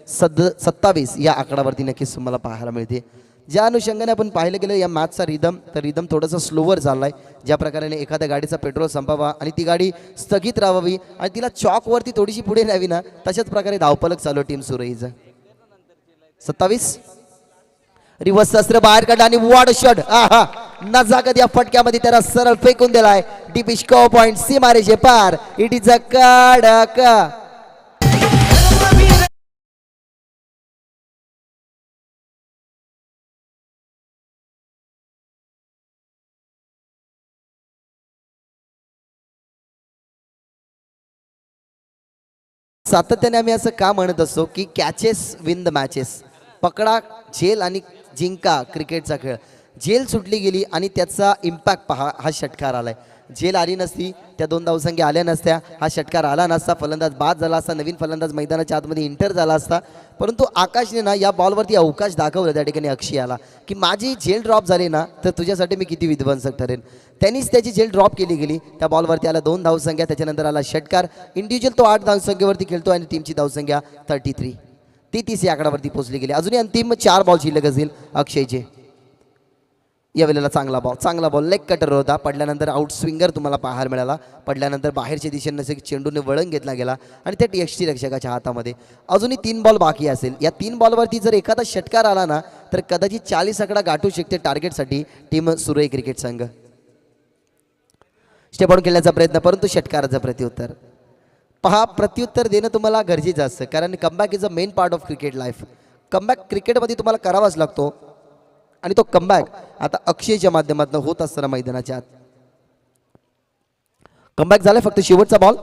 Speaker 1: 27 या आकडावरती नक्कीच तुम्हाला पाहायला मिळते. ज्या अनुषंगाने आपण पाहिलं गेलं या मॅचचा रिदम थोडासा स्लोवर झाला आहे. ज्या प्रकारे एखाद्या गाडीचा पेट्रोल संपावा आणि ती गाडी स्थगित राहावी आणि तिला चॉकवरती थोडीशी पुढे न्यावी ना, तशाच प्रकारे धावपलक चालू टीम सुरईचं. 27 रिवर्स अस्त्र बाहेर काढला आणि वॉड शॉट नजाकत या फटक्यामध्ये त्याला सरळ फेकून दिलाय. डीप स्कोर पॉइंट सीमारेषे पार. इट इज अ कडक. सातत्याने आम्ही असं का म्हणत असतो की कॅचेस विन द मॅचेस. पकडा झेल आणि जिंका क्रिकेटचा खेळ. झेल सुटली गेली आणि त्याचा इम्पॅक्ट पहा, हा षटकार आलाय. झेल आली नसती, त्या 2 धावसंख्या आल्या नसत्या, हा षटकार आला नसता, फलंदाज बाद झाला असता, नवीन फलंदाज मैदानाच्या आतमध्ये इंटर झाला असता. परंतु आकाशने ना या बॉलवरती अवकाश दाखवलं त्या ठिकाणी अक्षयाला की माझी झेल ड्रॉप झाली ना तर तुझ्यासाठी मी किती विध्वंसक ठरेन. त्यांनीच त्याची झेल ड्रॉप केली गेली. त्या बॉलवरती आला 2 धावसंख्या, त्याच्यानंतर आला षटकार. इंडिव्हिज्युअल तो 8 धावसंख्येवरती खेळतो आणि टीमची धावसंख्या 33 ती 30 या आकडावरती पोहोचली गेली. अजूनही अंतिम 4 बॉल शिल्लक असतील अक्षयचे. यावेळेला चांगला बॉल लेग कटर होता. पडल्यानंतर आउट स्विंगर तुम्हाला पाहायला मिळाला. पडल्यानंतर बाहेरच्या दिशेने चेंडूने वळण घेतला गेला आणि ते टी रक्षकाच्या हातामध्ये. अजूनही 3 बॉल बाकी असेल. या 3 बॉलवरती जर एखादा षटकार आला ना तर कदाचित 40 आकडा गाठू शकते टार्गेटसाठी टीम सुरई क्रिकेट संघ. स्टेप आउट खेळण्याचा प्रयत्न, परंतु षटकाराचं प्रत्युत्तर पहा. प्रत्युत्तर देणं तुम्हाला गरजेचं असतं, कारण comeback is a main part of cricket life. Comeback क्रिकेटमध्ये तुम्हाला करावाच लागतो आणि तो कमबॅक आता अक्षयच्या माध्यमातून होत असताना मैदानाच्या आत कमबॅक झालाय. फक्त शेवटचा बॉल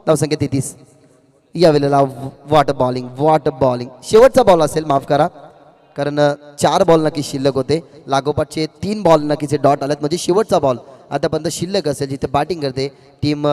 Speaker 1: धावसंख्या 33. यावेळेला वॉट बॉलिंग शेवटचा बॉल असेल, माफ करा, कारण 4 बॉल नक्की शिल्लक होते. लागोपाठचे 3 बॉल नक्कीचे डॉट आलेत, म्हणजे शेवटचा बॉल आतापर्यंत शिल्लक असेल जिथे बॅटिंग करते टीम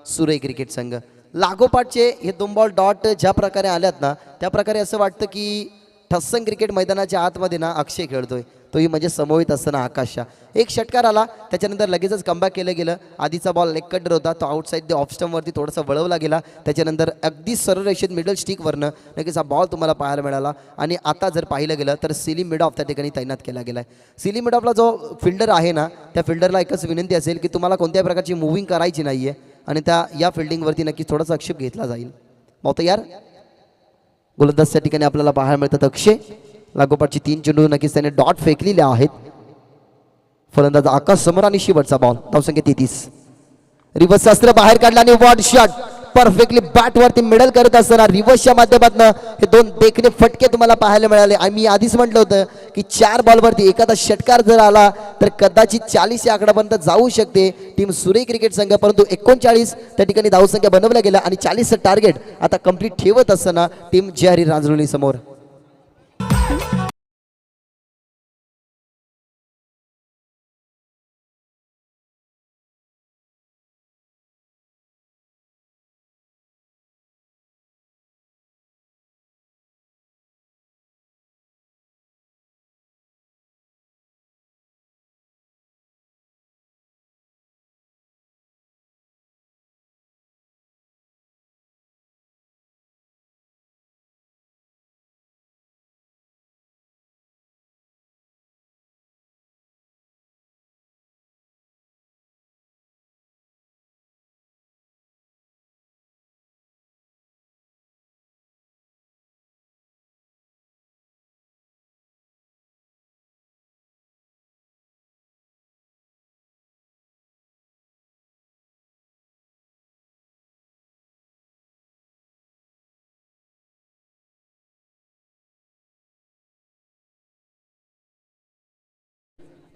Speaker 1: सुरई क्रिकेट संघ. लागोपाठचे हे 2 बॉल डॉट ज्या प्रकारे आल्यात ना त्या प्रकारे असं वाटतं की ठस्सन क्रिकेट मैदानाच्या आतमध्ये ना अक्षय खेळतोय, तोही म्हणजे समोवित असताना आकाशच्या एक षटकार आला, त्याच्यानंतर लगेचच कमबॅक केलं गेलं. आधीचा बॉल लेग कटर होता, तो आउटसाईड द ऑफ स्टंपवरती थोडासा वळवला गेला, त्याच्यानंतर अगदी सरळ रेषेत मिडल स्टिकवरनं लगेच हा बॉल तुम्हाला पाहायला मिळाला. आणि आता जर पाहिलं गेलं तर सिली मिडॉफ त्या ठिकाणी तैनात केला गेला आहे. सिली मिडॉफला जो फिल्डर आहे ना, त्या फिल्डरला एकच विनंती असेल की तुम्हाला कोणत्याही प्रकारची मूव्हिंग करायची नाही आहे आणि या फिल्डिंगवरती नक्कीच थोडासा आक्षेप घेतला जाईल. मग तयार गोलंदाज त्या ठिकाणी आपल्याला पाहायला मिळतात अक्षय. लागोपाठची 3 चेंडू नक्कीच त्याने डॉट फेकलेले आहेत. फलंदाज आकाश समोर आणि शेवटचा बॉल धावसंख्या 33. रिव्हर्स शास्त्र बाहेर काढला आणि वॉड शॉट परफेक्टली बॅट वरती मिडल करत असताना रिव्हर्सच्या माध्यमातून हे दोन देखणे फटके तुम्हाला पाहायला मिळाले. आम्ही आधीच म्हटलं होतं की 4 बॉलवरती एखादा षटकार जर आला तर कदाचित 40 या आकड्यापर्यंत जाऊ शकते टीम सुरे क्रिकेट संघ, परंतु 39 त्या ठिकाणी धावसंख्या बनवल्या गेल्या आणि 40चं टार्गेट आता कंप्लीट ठेवत असताना टीम जे हरी रांजणोली समोर.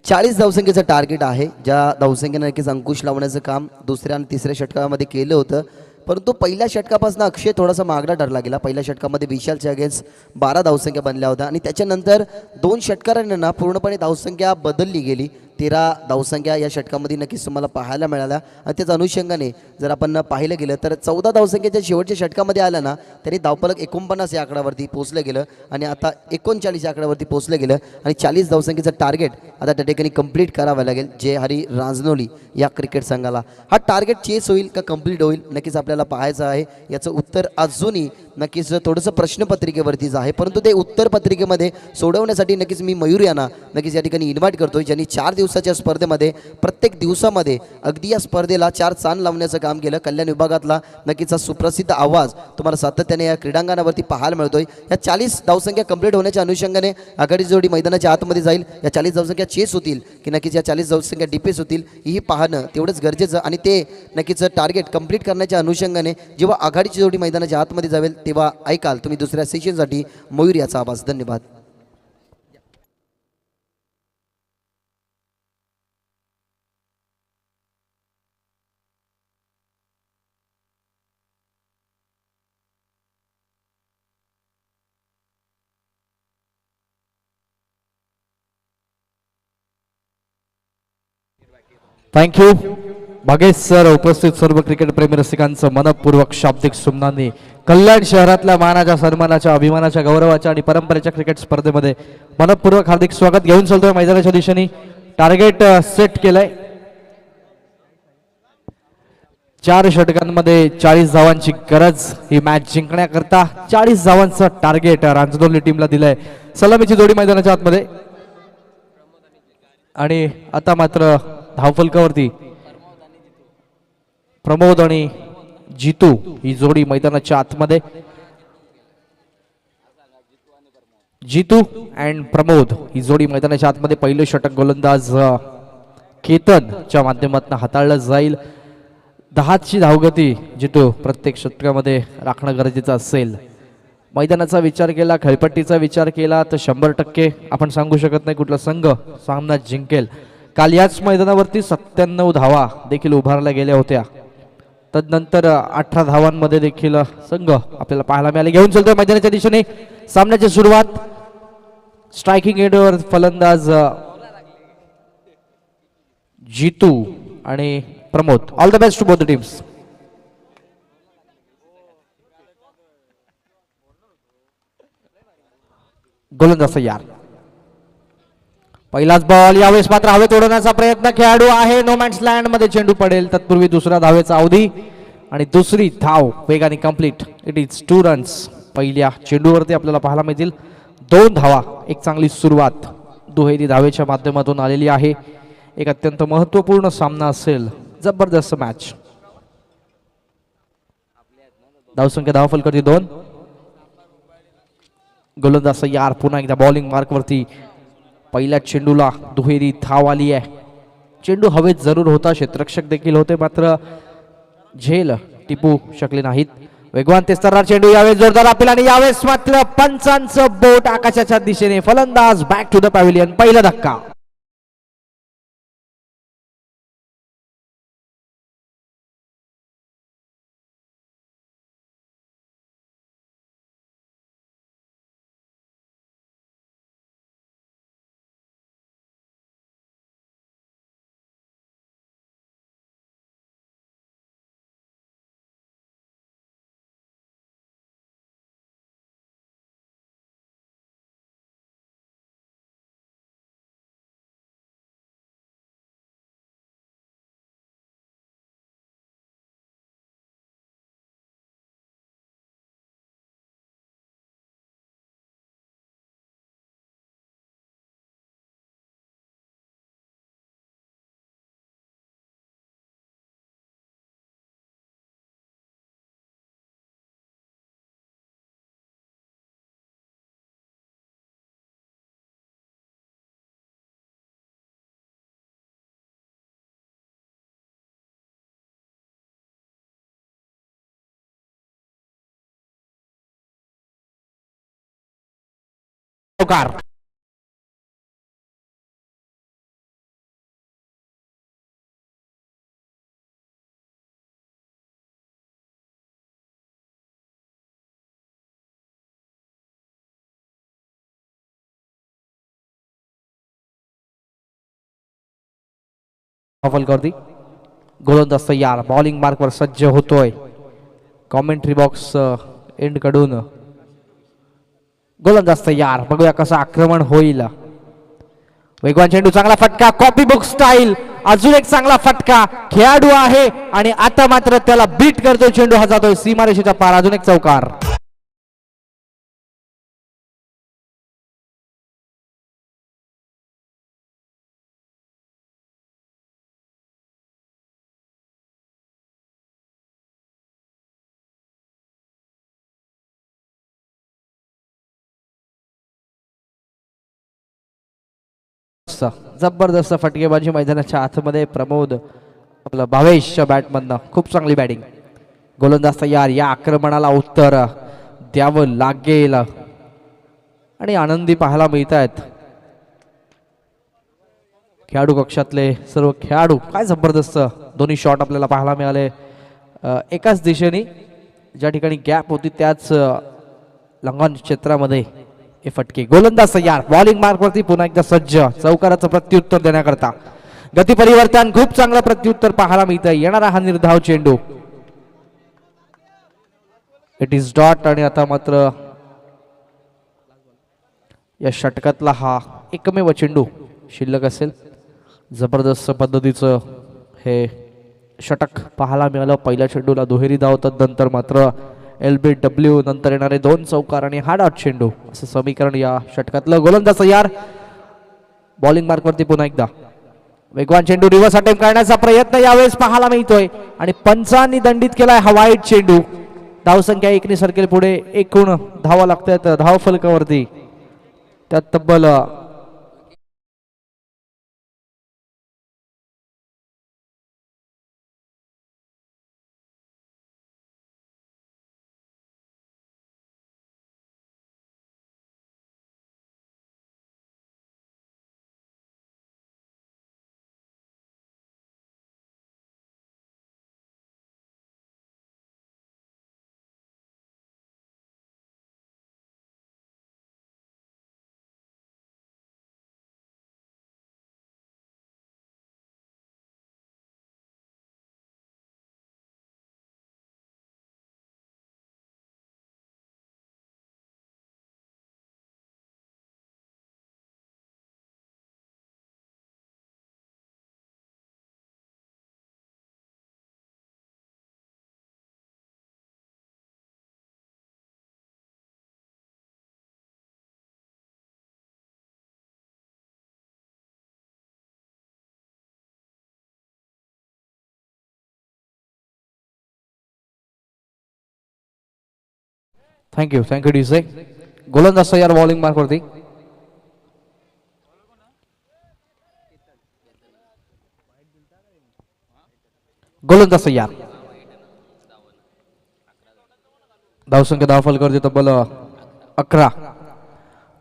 Speaker 1: चाळीस धावसंख्येचं टार्गेट आहे, ज्या धावसंख्येनं नक्कीच अंकुश लावण्याचं काम दुसऱ्या आणि तिसऱ्या षटकामध्ये केलं होतं. परंतु पहिल्या षटकापासून अक्षय थोडासा मागला ठरला गेला. पहिल्या षटकामध्ये विशालच्या अगेन्स्ट 12 धावसंख्या बनल्या होत्या आणि त्याच्यानंतर 2 षटकारांना पूर्णपणे धावसंख्या बदलली गेली. 13 धावसंख्या या षटकामध्ये नक्कीच तुम्हाला पाहायला मिळाल्या. आणि त्याच अनुषंगाने जर आपण पाहिलं गेलं तर 14 धावसंख्येच्या शेवटच्या षटकामध्ये आल्या ना, तरी धावफलक 49 या आकड्यावरती पोहोचलं गेलं आणि आता 39 या आकड्यावरती पोहोचलं गेलं आणि 40 धावसंख्येचं टार्गेट आता त्या ठिकाणी कंप्लीट करावं लागेल जे हरी रांजणोली या क्रिकेट संघाला. हा टार्गेट चेस होईल का कंप्लीट होईल नक्कीच आपल्याला पाहायचं आहे. याचं उत्तर अजूनही नक्कीच थोडंसं प्रश्नपत्रिकेवरतीच आहे, परंतु ते उत्तरपत्रिकेमध्ये सोडवण्यासाठी नक्कीच मी मयूर यांना नक्कीच या ठिकाणी इन्व्हाइट करतोय, ज्यांनी 4 दिवसाच्या स्पर्धेमध्ये प्रत्येक दिवसामध्ये अगदी या स्पर्धेला 4 चांद लावण्याचं काम केलं. कल्याण विभागातला नक्कीच हा सुप्रसिद्ध आवाज तुम्हाला सातत्याने या क्रीडांगणावरती पाहायला मिळतोय. या 40 धावसंख्या कंप्लीट होण्याच्या अनुषंगाने आघाडी जोडी मैदानाच्या आतमध्ये जाईल. या 40 धावसंख्या चेस होतील की नक्कीच या 40 धावसंख्या डिपेस होतील ही पाहणं तेवढंच गरजेचं आणि ते नक्कीच टार्गेट कंप्लीट करण्याच्या अनुषंगाने जेव्हा आघाडीची जोडी मैदानाच्या आतमध्ये जावेल तेव्हा ऐकाल तुम्ही दुसऱ्या सेशनसाठी मयूर याचा आवाज. धन्यवाद.
Speaker 2: Thank you Bhagesh sir. उपस्थित सर्व क्रिकेट प्रेमी रसिकांचं मनपूर्वक शाब्दिक सुमनांनी कल्याण शहरातल्या मानाच्या सन्मानाच्या अभिमानाच्या गौरवाच्या आणि परंपरेच्या क्रिकेट स्पर्धेमध्ये मनपूर्वक हार्दिक स्वागत घेऊन चालतोय. मैदानाच्या दिशेने टार्गेट सेट केलंय. 4 षटकांमध्ये 40 धावांची गरज ही मॅच जिंकण्याकरता. 40 धावांचं टार्गेट रांजणोली टीमला दिलंय. सलामीची जोडी मैदानाच्या आतमध्ये आणि आता मात्र धावफलकावरती प्रमोद आणि जितू ही जोडी मैदानाच्या आतमध्ये. जितू अँड प्रमोद ही जोडी मैदानाच्या आतमध्ये. पहिलं षटक गोलंदाज केतनच्या माध्यमातून हाताळलं जाईल. 10ची धावगती जितू प्रत्येक षटकामध्ये राखणं गरजेचं असेल. मैदानाचा विचार केला, खेळपट्टीचा विचार केला तर 100% आपण सांगू शकत नाही कुठला संघ सामना जिंकेल. काल याच मैदानावरती 97 धावा देखील उभारल्या गेल्या होत्या. तदनंतर 18 धावांमध्ये देखील संघ आपल्याला पाहायला मिळाले. घेऊन चलतोय मैदानाच्या दिशेने सामन्याची सुरुवात. स्ट्रायकिंग एंडवर फलंदाज जितू आणि Pramod. All the best to both the teams. गोलंदाज तयार. पहिलाच बॉल, यावेळेस मात्र हवेत उडवण्याचा प्रयत्न, खेळाडू आहे नो मॅन्स लँड मध्ये, चेंडू पडेल तत्पूर्वी दुसऱ्या धावेचा अवधी आणि दुसरी धाव वेगाने कंप्लीट. It is 2 runs. पहिल्या चेंडूवरती आपल्याला पाहायला मिळतील 2 धावा. एक चांगली सुरुवात दुहेरी धावेच्या माध्यमातून आलेली आहे. एक अत्यंत महत्वपूर्ण सामना असेल, जबरदस्त मॅच. धावसंख्या धावफलकावरती 2. गोलंदाज तयार. पुन्हा एकदा बॉलिंग मार्क वरती. पहिल्या चेंडूला दुहेरी धाव आली आहे. चेंडू हवेत जरूर होता, क्षेत्ररक्षक देखील होते, मात्र झेल टिपू शकले नाहीत. वेगवान तेस्तरा चेंडू, यावेळेस जोरदार अपील आणि यावेळेस मात्र पंचांचं बोट आकाशाच्या दिशेने. फलंदाज बॅक टू द पॅव्हिलियन. पहिला धक्का. चौकार. धावफलकावरती गोलंदाज तयार. बॉलिंग मार्कवर सज्ज होतोय. कॉमेंट्री बॉक्स एंड कडून गोलंदाज तयार. बघूया कसं आक्रमण होईल. वेगवान चेंडू, चांगला फटका, कॉपी बुक स्टाईल. अजून एक चांगला फटका, खेळाडू आहे आणि आता मात्र त्याला बीट करतोय चेंडू. हा जातोय सीमारेषेच्या पार. अजून एक चौकार. जबरदस्त फटकेबाजी मैदानाच्या आतमध्ये. प्रमोद आपलं भावेशच्या बॅटमधनं खूप चांगली बॅटिंग. गोलंदाज तयार. या आक्रमणाला उत्तर द्यावं लागेल आणि आनंदी पाहायला मिळत आहेत खेळाडू कक्षातले सर्व खेळाडू. काय जबरदस्त दोन्ही शॉट आपल्याला पाहायला मिळाले. एकाच दिशेने ज्या ठिकाणी गॅप होती त्याच लंघन क्षेत्रामध्ये हे फटके. गोलंदाज तयार. बॉलिंग मार्कवरती पुन्हा एकदा सज्ज. चौकाराचं प्रत्युत्तर देण्याकरता गती परिवर्तन. खूप चांगलं प्रत्युत्तर पाहायला मिळतं. येणारा हा निर्धाव चेंडू. It is dot. आणि आता मात्र या षटकातला हा एकमेव चेंडू शिल्लक असेल. जबरदस्त पद्धतीचं हे षटक पाहायला मिळालं. पहिल्या चेंडूला दुहेरी धाव, नंतर मात्र LBW, नंतर येणारे 2 चौकार आणि हा डॉट चेंडू, असं समीकरण या षटकातलं. गोलंदाज तयार. बॉलिंग मार्कवरती पुन्हा एकदा वेगवान चेंडू, रिव्हर्स अटेम्प्ट करण्याचा प्रयत्न यावेळेस पाहायला मिळतोय आणि पंचांनी दंडित केलाय हा वाईट चेंडू. धावसंख्या 1 सरकेल पुढे. एकूण धावा लागतात धाव फलकावरती त्यात तब्बल थँक्यू डीजे. गोलंदाज तयार बॉलिंग मार्क वरती. गोलंदाज तयार. धावसंख्या धावफल करते तब्बल 11.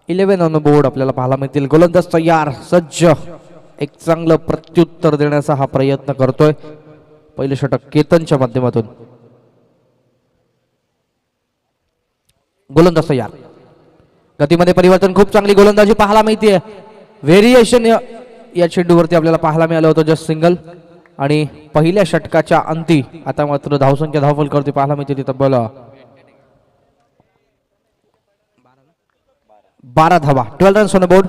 Speaker 2: 11 ऑन बोर्ड आपल्याला पाहायला मिळतील. गोलंदाज तयार सज्ज. एक चांगलं प्रत्युत्तर देण्याचा हा प्रयत्न करतोय. पहिलं षटक केतनच्या माध्यमातून. गोलंदाज तयार. गतीमध्ये परिवर्तन, खूप चांगली गोलंदाजी पाहायला मिळते. व्हेरिएशन या चेंडूवरती आपल्याला पाहायला मिळालं होतं, जस्ट सिंगल. आणि पहिल्या षटकाच्या अंती आता मात्र धावसंख्या धावफल करते पाहायला मिळते ती तब्बल 12 धावा. 12 रन्स ऑन बोर्ड.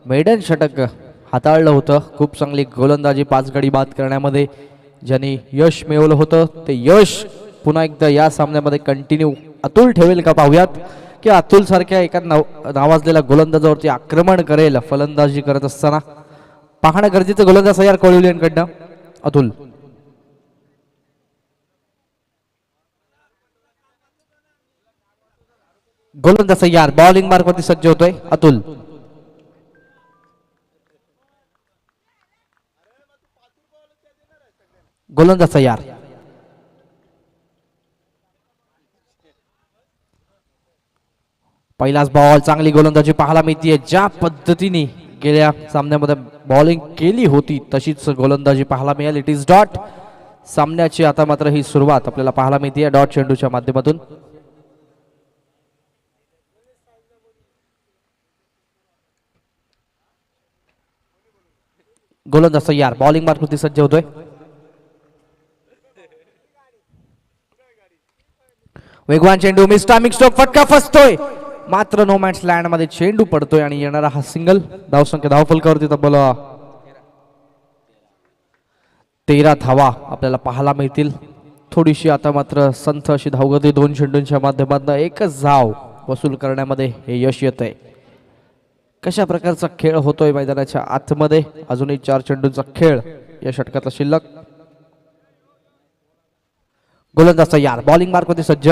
Speaker 2: मेडन षटक हाताळलं होतं. खूप चांगली गोलंदाजी 5 गडी बाद करण्यामध्ये ज्यांनी यश मिळवलं होतं, ते यश पुन्हा एकदा या सामन्यामध्ये कंटिन्यू अतुल ठेवेल का पाहूयात, की अतुल सारख्या एका नावाजलेल्या गोलंदाजावरती आक्रमण करेल फलंदाजी करत असताना. पाहणं गरजेचं. गोलंदाज तयार कोळिवलीकडनं अतुल. गोलंदाज तयार. बॉलिंग मार्कवरती सज्ज होतोय अतुल. गोलंदाज तयार. पहिलाच बॉल. चांगली गोलंदाजी पाहायला मिळते. ज्या पद्धतीने गेल्या सामन्यामध्ये बॉलिंग केली होती तशीच गोलंदाजी पाहायला मिळाली. It is dot. सामन्याची आता मात्र ही सुरुवात आपल्याला पाहायला मिळते डॉट चेंडूच्या माध्यमातून. गोलंदाज तयार. बॉलिंग मार्कवरती सज्ज होतोय. वेगवान चेंडू. Miss timing stroke. फटका फसतोय मात्र नो मॅन्स लँड मध्ये चेंडू पडतोय आणि येणारा हा सिंगल. धावसंख्या धावफलकावरती तब्बल 13 धावा आपल्याला पाहायला मिळतील. थोडीशी आता मात्र संथ अशी धावगती 2 चेंडूंच्या माध्यमातून एकच धाव वसूल करण्यामध्ये हे यश येत आहे. कशा प्रकारचा खेळ होतोय मैदानाच्या आतमध्ये. अजूनही 4 चेंडूंचा खेळ या षटकातला शिल्लक. गोलंदाज तयार. बॉलिंग मार्कवरती सज्ज.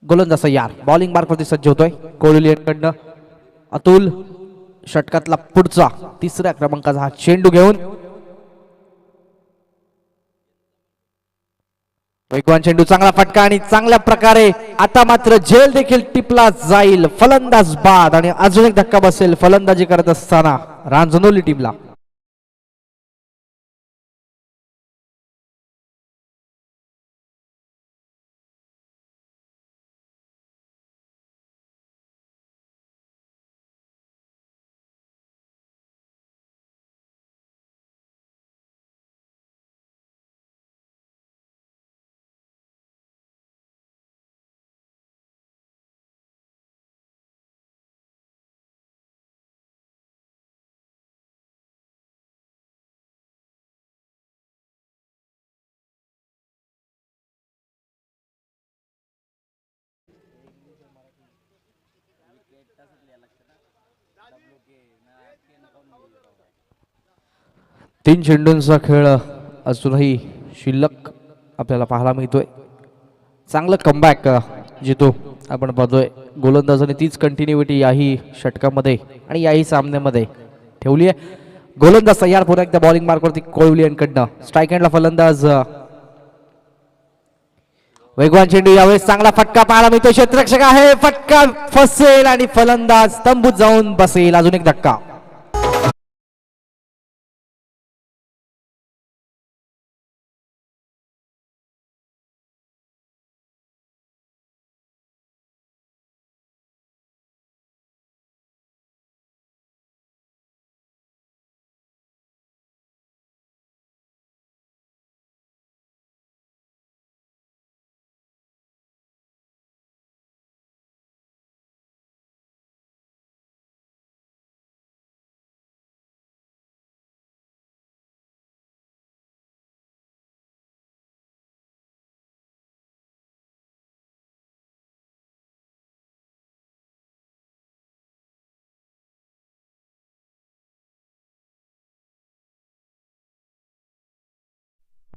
Speaker 2: गोलंदाज तयार. बॉलिंग मार्कवरती सज्ज होतोय कोळिवलीकडनं अतुल. षटकातला पुढचा 3ऱ्या क्रमांकाचा हा चेंडू घेऊन. वेगवान चेंडू. चांगला फटका आणि चांगल्या प्रकारे आता मात्र झेल देखील टिपला जाईल. फलंदाज बाद आणि अजून एक धक्का बसेल फलंदाजी करत असताना रांजणोली टीमला. तीन चेंडूंचा खेळ अजूनही शिल्लक आपल्याला पाहायला मिळतोय. चांगलं कमबॅक जितो आपण बघतोय. गोलंदाजाने तीच कंटिन्युटी याही षटकामध्ये आणि याही सामन्यामध्ये ठेवली आहे. गोलंदाज तयार. पुन्हा एकदा बॉलिंग मार्कवरती कोळिवलीकडनं. स्ट्राईक हँडला फलंदाज. वेगवान चेंडू. यावेळेस चांगला फटका पाहायला मिळतो. क्षेत्ररक्षक आहे. फटका फसेल आणि फलंदाज तंबूत जाऊन बसेल. अजून एक धक्का.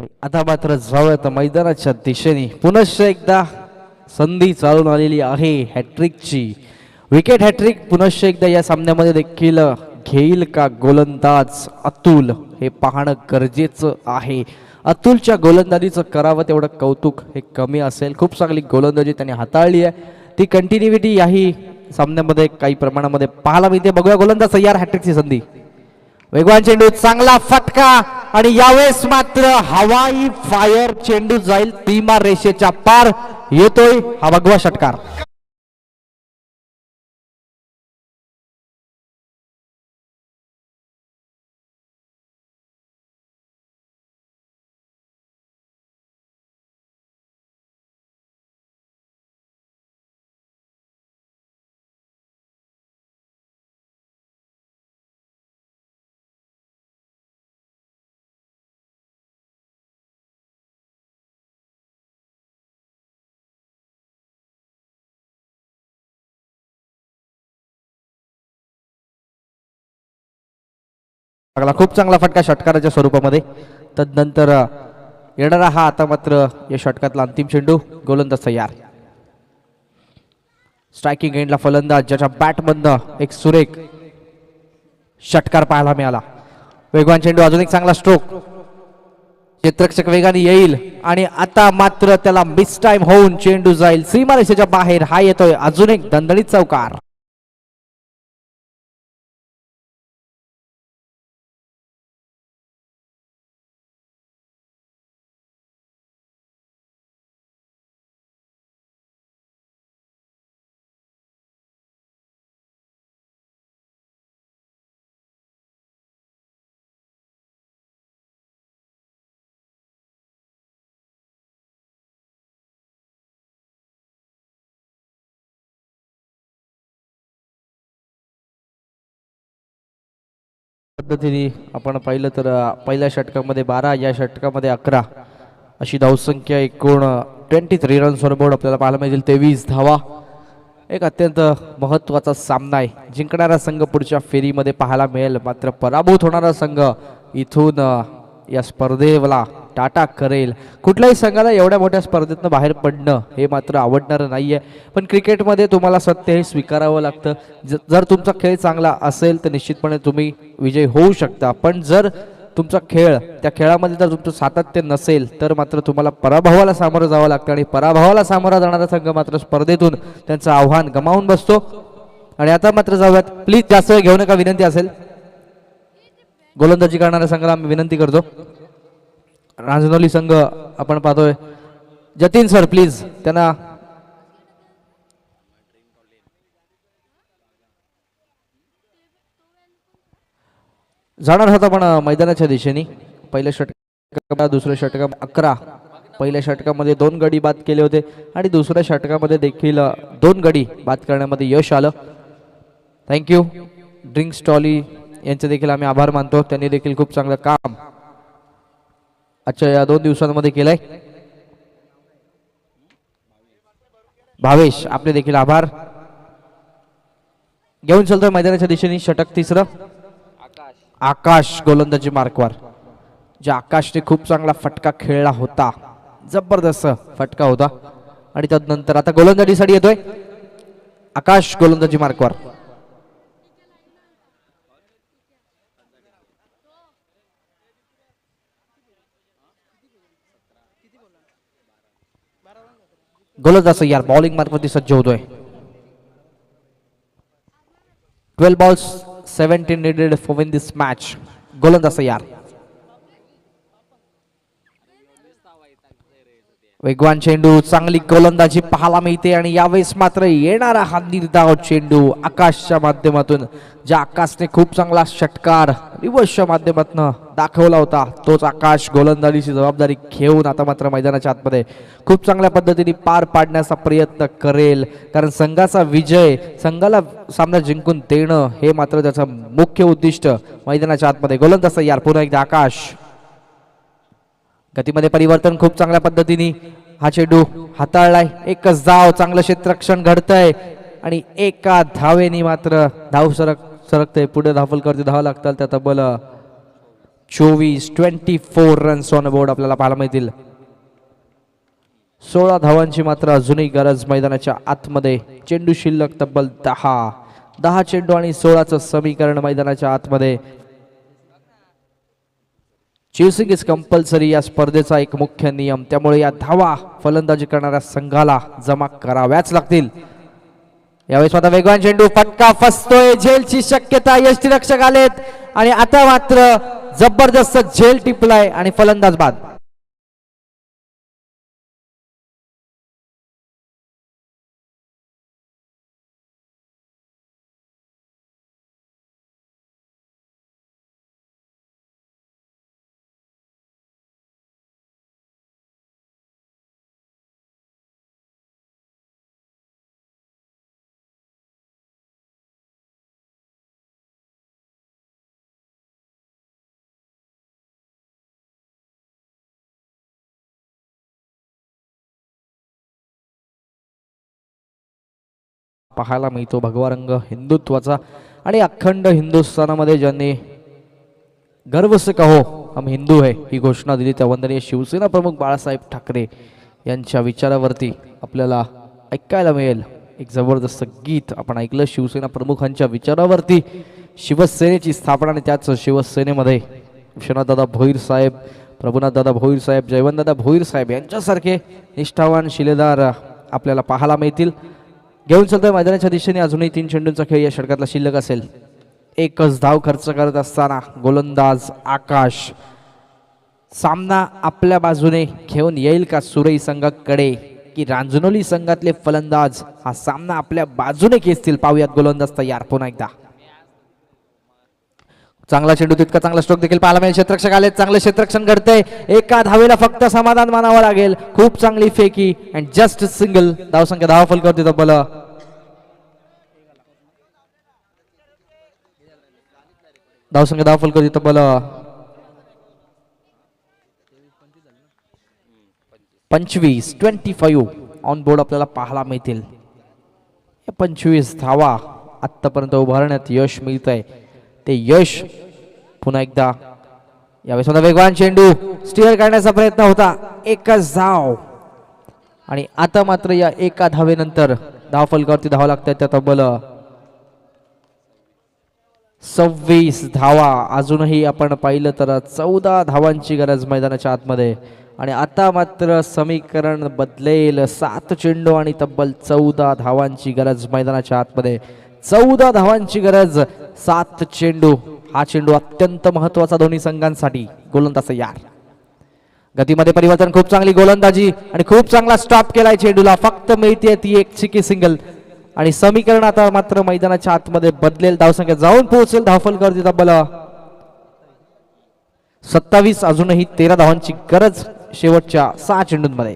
Speaker 2: आता मात्र जाऊयात मैदानाच्या दिशेने. पुनश्च एकदा संधी चालून आलेली आहे हॅट्रिकची. विकेट हॅट्रिक पुनश्च एकदा या सामन्यामध्ये देखील घेईल का गोलंदाज अतुल, हे पाहणं गरजेचं आहे. अतुलच्या गोलंदाजीचं करावं तेवढं कौतुक हे कमी असेल. खूप चांगली गोलंदाजी त्याने हाताळली आहे. ती कंटिन्युटी याही सामन्यामध्ये काही प्रमाणामध्ये पाहायला मिळते. बघूया गोलंदाज तयार, हॅट्रिकची संधी. वेगवान चेंडू, चांगला फटका आणि यावेळेस मात्र हवाई फायर चेंडू जाईल सीमा रेषेच्या पार. येतोय हा भगवा षटकार. खूप चांगला फटका षटकाराच्या स्वरूपामध्ये. तदनंतर येणारा हा आता मात्र या षटकातला अंतिम चेंडू. गोलंदाज तयार. स्ट्रायकिंग एंडला फलंदाज, ज्याच्या बॅटमधनं एक सुरेख षटकार पाहायला मिळाला. वेगवान चेंडू, अजून एक चांगला स्ट्रोक. क्षेत्ररक्षक वेगाने येईल आणि आता मात्र त्याला मिस टाइम होऊन चेंडू जाईल सीमारेषेच्या बाहेर. हा येतोय अजून एक दणदणीत चौकार. पद्धतीने आपण पाहिलं तर पहिल्या षटकामध्ये 12, या षटकामध्ये 11 अशी धावसंख्या. एकूण 23 रन्सवर बोर्ड आपल्याला पाहायला मिळतील. 23 धावा. एक अत्यंत महत्त्वाचा सामना आहे. जिंकणारा संघ पुढच्या फेरीमध्ये पाहायला मिळेल, मात्र पराभूत होणारा संघ इथून या स्पर्धेला टाटा करेल. कुठल्याही संघाला एवढ्या मोठ्या स्पर्धेतनं बाहेर पडणं हे मात्र आवडणारं नाहीये. पण क्रिकेटमध्ये तुम्हाला सत्य हे स्वीकारावं लागतं. जर तुमचा खेळ चांगला असेल तर निश्चितपणे तुम्ही विजयी होऊ शकता. पण जर तुमचा खेळ, त्या खेळामध्ये जर तुमचं सातत्य नसेल तर मात्र तुम्हाला पराभवाला सामोरं जावं लागतं. आणि पराभवाला सामोरा जाणारा संघ मात्र स्पर्धेतून त्यांचं आव्हान गमावून बसतो. आणि आता मात्र जाऊयात, प्लीज जास्त वेळ घेऊ नका, विनंती असेल. गोलंदाजी करणाऱ्या संघाला आम्ही विनंती करतो. रांजनोली संघ आपण पाहतोय. जतीन सर प्लीज त्यांना जाणार होता पण मैदानाच्या दिशेने. पहिल्या षटका, दुसऱ्या षटका 11. पहिल्या षटकामध्ये 2 गडी बाद केले होते आणि दुसऱ्या षटकामध्ये देखील 2 गडी बाद करण्यामध्ये यश आलं. थँक्यू ड्रिंक स्टॉली यांचे देखील आम्ही आभार मानतो. त्यांनी देखील खूप चांगलं काम आजच्या या 2 दिवसांमध्ये केलंय. भावेश आपले देखील आभार. घेऊन चलतोय मैदानाच्या दिशेने षटक 3. आकाश गोलंदाजी मार्कवर. ज्या आकाशने खूप चांगला फटका खेळला होता, जबरदस्त फटका होता. आणि त्यानंतर आता गोलंदाजीसाठी येतोय आकाश गोलंदाजी मार्कवर. गोलंदाज यार बॉलिंग मार्कवरती सज्ज होतोय. 12 balls 17 needed for win this match. गोलंदाज यार. वेगवान चेंडू, चांगली गोलंदाजी पाहायला मिळते आणि यावेळेस मात्र येणारा हा निर्धाव चेंडू आकाशच्या माध्यमातून, ज्या आकाशने खूप चांगला षटकार रिवर्सच्या माध्यमातून दाखवला होता, तोच आकाश गोलंदाजीची जबाबदारी घेऊन आता मात्र मैदानाच्या आतमध्ये खूप चांगल्या पद्धतीने पार पाडण्याचा प्रयत्न करेल. कारण संघाचा विजय, संघाला सामना जिंकून देणं हे मात्र त्याचं मुख्य उद्दिष्ट मैदानाच्या आतमध्ये. गोलंदाज यार पुन्हा एकदा आकाश. गतीमध्ये परिवर्तन खूप चांगल्या पद्धतीने हा चेंडू हाताळलाय. एकच धाव, चांगलं क्षेत्ररक्षण घडतंय आणि एका धावेने मात्र धाव सरकते पुढे. धावफलकावरती धावा लागतात. त्या तब्बल 24 रन्स ऑन बोर्ड आपल्याला पाहायला मिळतील. 16 धावांची मात्र अजूनही गरज मैदानाच्या आतमध्ये. चेंडू शिल्लक तब्बल 10 चेंडू आणि 16चं समीकरण मैदानाच्या आतमध्ये. चेसिंग इज कंपल्सरी या स्पर्धेचा एक मुख्य नियम, त्यामुळे या धावा फलंदाजी करणाऱ्या संघाला जमा कराव्याच लागतील. यावेळेस आता वेगवान चेंडू, फटका फसतोय, झेलची शक्यता, यष्टीरक्षक आलेत आणि आता मात्र जबरदस्त झेल टिपलाय आणि फलंदाज बाद. पाहायला मिळतो भगवा रंग हिंदुत्वाचा आणि अखंड हिंदुस्थानामध्ये ज्यांनी गर्व से कहो हम हिंदू है ही घोषणा दिली त्या वंदनीय शिवसेना प्रमुख बाळासाहेब ठाकरे यांच्या विचारावरती आपल्याला ऐकायला मिळेल एक जबरदस्त गीत. आपण ऐकलं शिवसेना प्रमुखांच्या विचारावरती शिवसेनेची स्थापना आणि त्याच शिवसेनेमध्ये विश्वनाथदादा भोईर साहेब, प्रभुनाथदादा भोईर साहेब, जयवंतदादा भोईर साहेब यांच्यासारखे निष्ठावान शिलेदार आपल्याला पाहायला मिळतील. घेऊन चलतोय मैदानाच्या दिशेने. अजूनही 3 चेंडूंचा खेळ या षटकातला शिल्लक असेल. एकच धाव खर्च करत असताना गोलंदाज आकाश. सामना आपल्या बाजूने घेऊन येईल का सुरई संघाकडे, की रांजणोली संघातले फलंदाज हा सामना आपल्या बाजूने खेचतील? पाहूयात. गोलंदाज तयार पुन्हा एकदा. चांगला चेंडू, तितका चांगला स्ट्रोक देखील पाहायला मिळेल. क्षेत्ररक्षक आले, चांगले क्षेत्ररक्षण घडतंय. एका धावेला फक्त समाधान मानावं लागेल. खूप चांगली फेकी अँड जस्ट सिंगल. धावसंख्या 10 फलकावरती तब्बल. धावसंख्या 10 फलकावरती तब्बल 25 ऑन बोर्ड आपल्याला पाहायला मिळतील. 25 धावा आतापर्यंत उभारण्यात यश मिळतंय. ते यश पुन्हा एकदा. यावेळेस वेगवान चेंडू, स्टीअर करण्याचा प्रयत्न होता, एकच धाव आणि आता मात्र या एका धावेनंतर धाव फलकावरती धावा लागतात त्या तब्बल 26 धावा. अजूनही आपण पाहिलं तर 14 धावांची गरज मैदानाच्या आतमध्ये आणि आता मात्र समीकरण बदलेल. 7 चेंडू आणि तब्बल 14 धावांची गरज मैदानाच्या आतमध्ये. 14 धावांची गरज, 7 चेंडू. हा चेंडू अत्यंत महत्वाचा दोन्ही संघांसाठी. गोलंदाज तयार. गतीमध्ये परिवर्तन, खूप चांगली गोलंदाजी आणि खूप चांगला स्टॉप केलाय चेंडूला. फक्त मिळते ती एक चिकी सिंगल आणि समीकरण आता मात्र मैदानाच्या आतमध्ये बदलेल. धावसंख्या जाऊन पोहोचेल धावफलकावरती तब्बल 27. अजूनही 13 धावांची गरज शेवटच्या 6 चेंडूंमध्ये.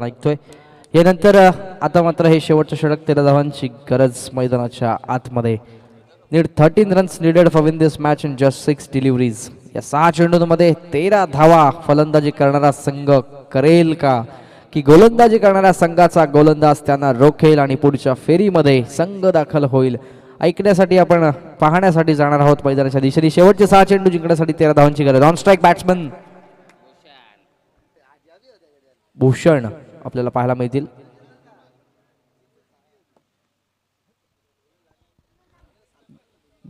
Speaker 2: ऐकतोय यानंतर आता मात्र हे शेवटचं षटक. 13 धावांची गरज मैदानाच्या आतमध्ये. Need 13 runs needed for win this match in just 6 deliveries. या 6 चेंडूंमध्ये 13 धावा फलंदाजी करणारा संघ करेल का, की गोलंदाजी करणाऱ्या संघाचा गोलंदाज त्यांना रोखेल आणि पुढच्या फेरीमध्ये संघ दाखल होईल? ऐकण्यासाठी आपण पाहण्यासाठी जाणार आहोत मैदानाच्या दिशेने. शेवटचे 6 चेंडू जिंकण्यासाठी 13 धावांची गरज. ऑन स्ट्राईक बॅट्समन भूषण आपल्याला पाहायला मिळतील.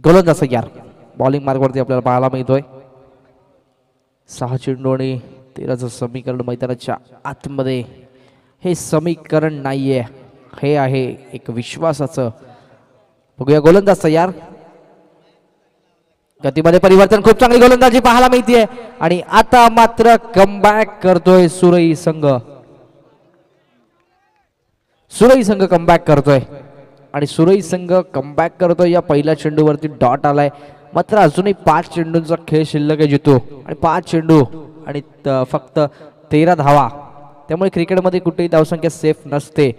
Speaker 2: गोलंदाज तयार. बॉलिंग मार्गवरती आपल्याला पाहायला मिळतोय. 6 चेंडू आणि 13चं समीकरण मैदानाच्या आतमध्ये. हे समीकरण नाहीये हे आहे एक विश्वासाचं. बघूया गोलंदाज तयार. गतीमध्ये परिवर्तन, खूप चांगली गोलंदाजी पाहायला मिळते आणि आता मात्र कमबॅक करतोय सुरई संघ. सुरई संघ कमबॅक करतोय आणि सुरई संघ कमबॅक करतोय. या पहिल्या चेंडूवरती डॉट आलाय, मात्र अजूनही 5 चेंडूंचा खेळ शिल्लक आहे जितो, आणि 5 चेंडू आणि फक्त 13 धावा. त्यामुळे क्रिकेटमध्ये कुठेही धावसंख्या सेफ नसते.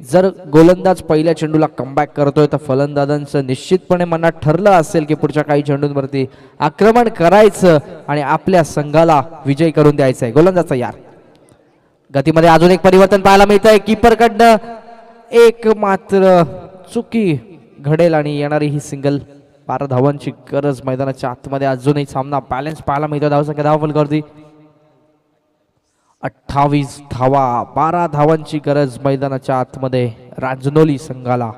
Speaker 2: जर गोलंदाज पहिल्या चेंडूला कमबॅक करतोय तर फलंदाजांचं निश्चितपणे मनात ठरलं असेल की पुढच्या काही चेंडूंवरती आक्रमण करायचं आणि आपल्या संघाला विजय करून द्यायचं आहे. गोलंदाज तयार. गतीमध्ये अजून एक परिवर्तन पाहायला मिळतंय. कीपरकडनं एक मात्र चुकी घडेल आणि येणारी ही सिंगल. 12 धावांची गरज मैदानाच्या आतमध्ये. अजूनही सामना बॅलन्स पाहायला मिळतो. धावसंख्या धावा फलकावरती 28 धावा. 12 धावांची गरज मैदानाच्या आतमध्ये रांजनोली संघाला.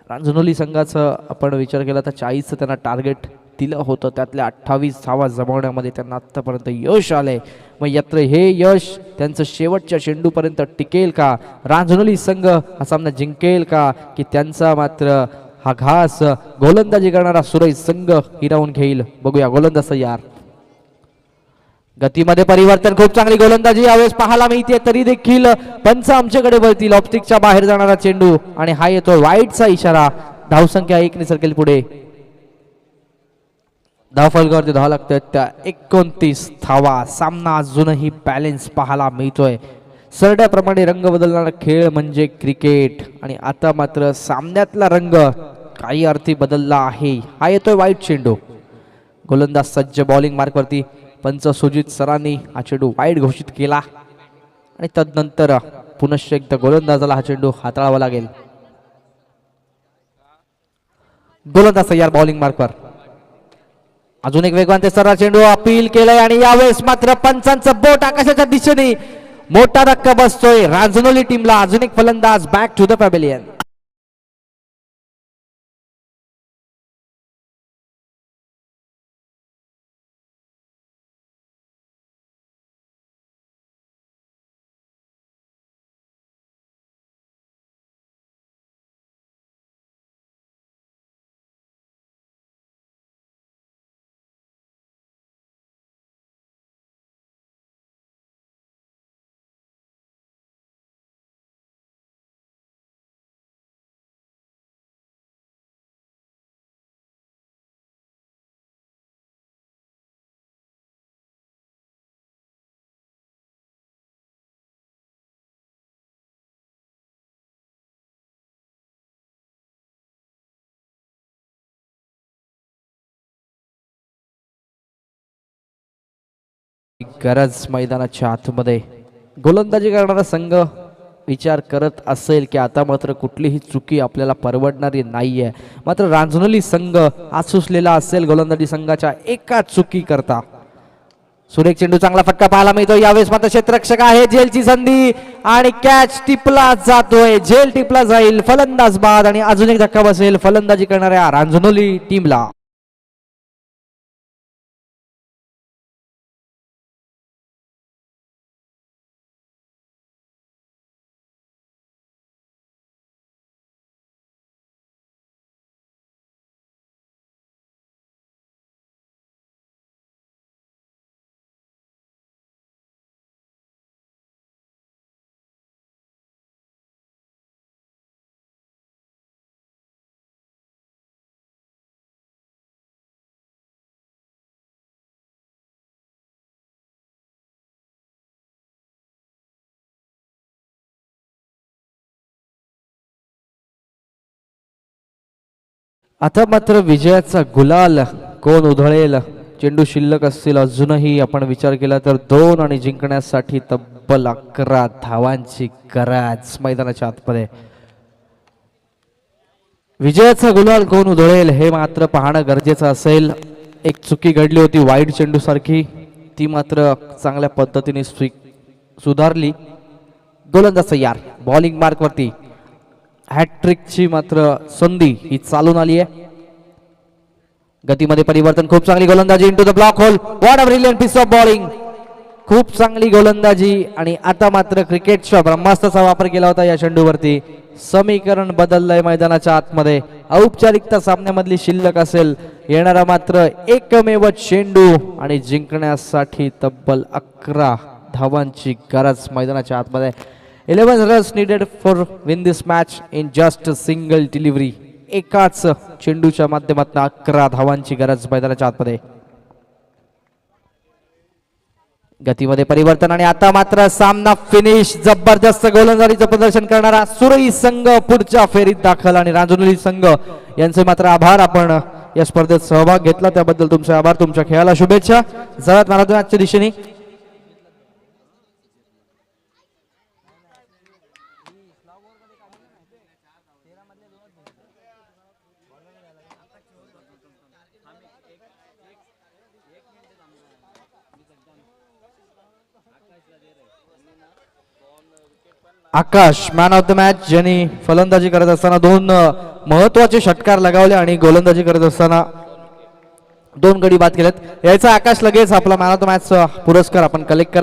Speaker 2: रांजनोली संघाचं आपण विचार केला तर 40चं त्यांना टार्गेट दिलं होतं, त्यातल्या 28 धावा जमवण्यामध्ये त्यांना आत्तापर्यंत यश आलंय. मग यात्र हे यश त्यांचं शेवटच्या चेंडूपर्यंत टिकेल का? रांजनोली संघ हा सामना जिंकेल का, की त्यांचा मात्र हा घास गोलंदाजी करणारा सुरई संघ हिरावून घेईल? बघूया. गोलंदाज तयार. गतीमध्ये परिवर्तन, खूप चांगली गोलंदाजी यावेळेस पाहायला मिळते, तरी देखील पंच आमच्याकडे वळतील. ऑप्टिकच्या बाहेर जाणारा चेंडू आणि हा येतो वाईटचा इशारा. धावसंख्या 1 ने सरकेल पुढे. धाव फलकावरती धावा लागतात त्या 29 धावा. सामना अजूनही बॅलन्स पाहायला मिळतोय. सरड्याप्रमाणे रंग बदलणारा खेळ म्हणजे क्रिकेट, आणि आता मात्र सामन्यातला रंग काही अर्थी बदलला आहे. हा येतोय वाईट चेंडू. गोलंदाज सज्ज बॉलिंग मार्कवरती. पंच सुजित सरांनी हा चेंडू वाईट घोषित केला आणि तदनंतर पुनश्च एकदा गोलंदाजाला हा चेंडू हाताळावा लागेल. गोलंदाज तयार बॉलिंग मार्कवर. अजून एक वेगवान ते सरळ चेंडू अपील केलंय आणि यावेळेस मात्र पंचांचं बोट आकाशाच्या दिशेने. मोठा धक्का बसतोय रांजनोली टीमला. अजून एक फलंदाज बॅक टू द पॅव्हिलियन. गरज मैदानाच्या आतमध्ये. गोलंदाजी करणारा संघ विचार करत असेल की आता मात्र कुठलीही चुकी आपल्याला परवडणारी नाहीये, मात्र रांजनोली संघ आसुसलेला असेल गोलंदाजी संघाच्या एका चुकी करता. सुरेख चेंडू, चांगला फटका पाहायला मिळतो. यावेळेस मात्र क्षेत्ररक्षक आहे, झेलची संधी आणि कॅच टिपला जातोय. झेल टिपला जाईल, फलंदाज बाद आणि अजून एक धक्का बसेल फलंदाजी करणाऱ्या रांजनोली टीमला. आता मात्र विजयाचा गुलाल कोण उधळेल? चेंडू शिल्लक असतील अजूनही आपण विचार केला तर 2 आणि जिंकण्यासाठी तब्बल 11 धावांची गरज मैदानाच्या आतमध्ये. विजयाचा गुलाल कोण उधळेल हे मात्र पाहणं गरजेचं असेल. एक चुकी घडली होती वाईड चेंडू सारखी, ती मात्र चांगल्या पद्धतीने सुधारली. गोलंदाज तयार, बॉलिंग मार्कवरती. हॅट्रिकची मात्र संधी ही चालून आली आहे. गतीमध्ये परिवर्तन, खूप चांगली गोलंदाजी into the block hole. What a brilliant piece of bowling. खूप चांगली गोलंदाजी आणि आता मात्र क्रिकेटच्या ब्रह्मास्त्राचा वापर केला होता या चेंडूवरती. समीकरण बदललंय मैदानाच्या आतमध्ये. औपचारिकता सामन्यामधली शिल्लक असेल, येणारा मात्र एकमेव चेंडू आणि जिंकण्यासाठी तब्बल 11 धावांची गरज मैदानाच्या आतमध्ये. 11 runs needed for win this match in just a single delivery. एकाच चेंडूच्या माध्यमातून 11 धावांची गरज मैदानाच्या आतमध्ये. गतीमध्ये परिवर्तन आणि आता मात्र सामना फिनिश. जबरदस्त गोलंदाजीचं प्रदर्शन करणारा सुरई संघ पुढच्या फेरीत दाखल आणि रांजणोली संघ यांचे मात्र आभार. आपण या स्पर्धेत सहभाग घेतला त्याबद्दल तुमचे आभार. तुमच्या खेळाला शुभेच्छा. जरात मॅरेथॉन आजच्या दिशेने आकाश मॅन ऑफ द मॅच, ज्यांनी फलंदाजी करत असताना 2 महत्वाचे षटकार लगावले आणि गोलंदाजी करत असताना 2 गडी बाद केलेत. याचा आकाश लगेच आपला मॅन ऑफ द मॅच पुरस्कार आपण कलेक्ट करा.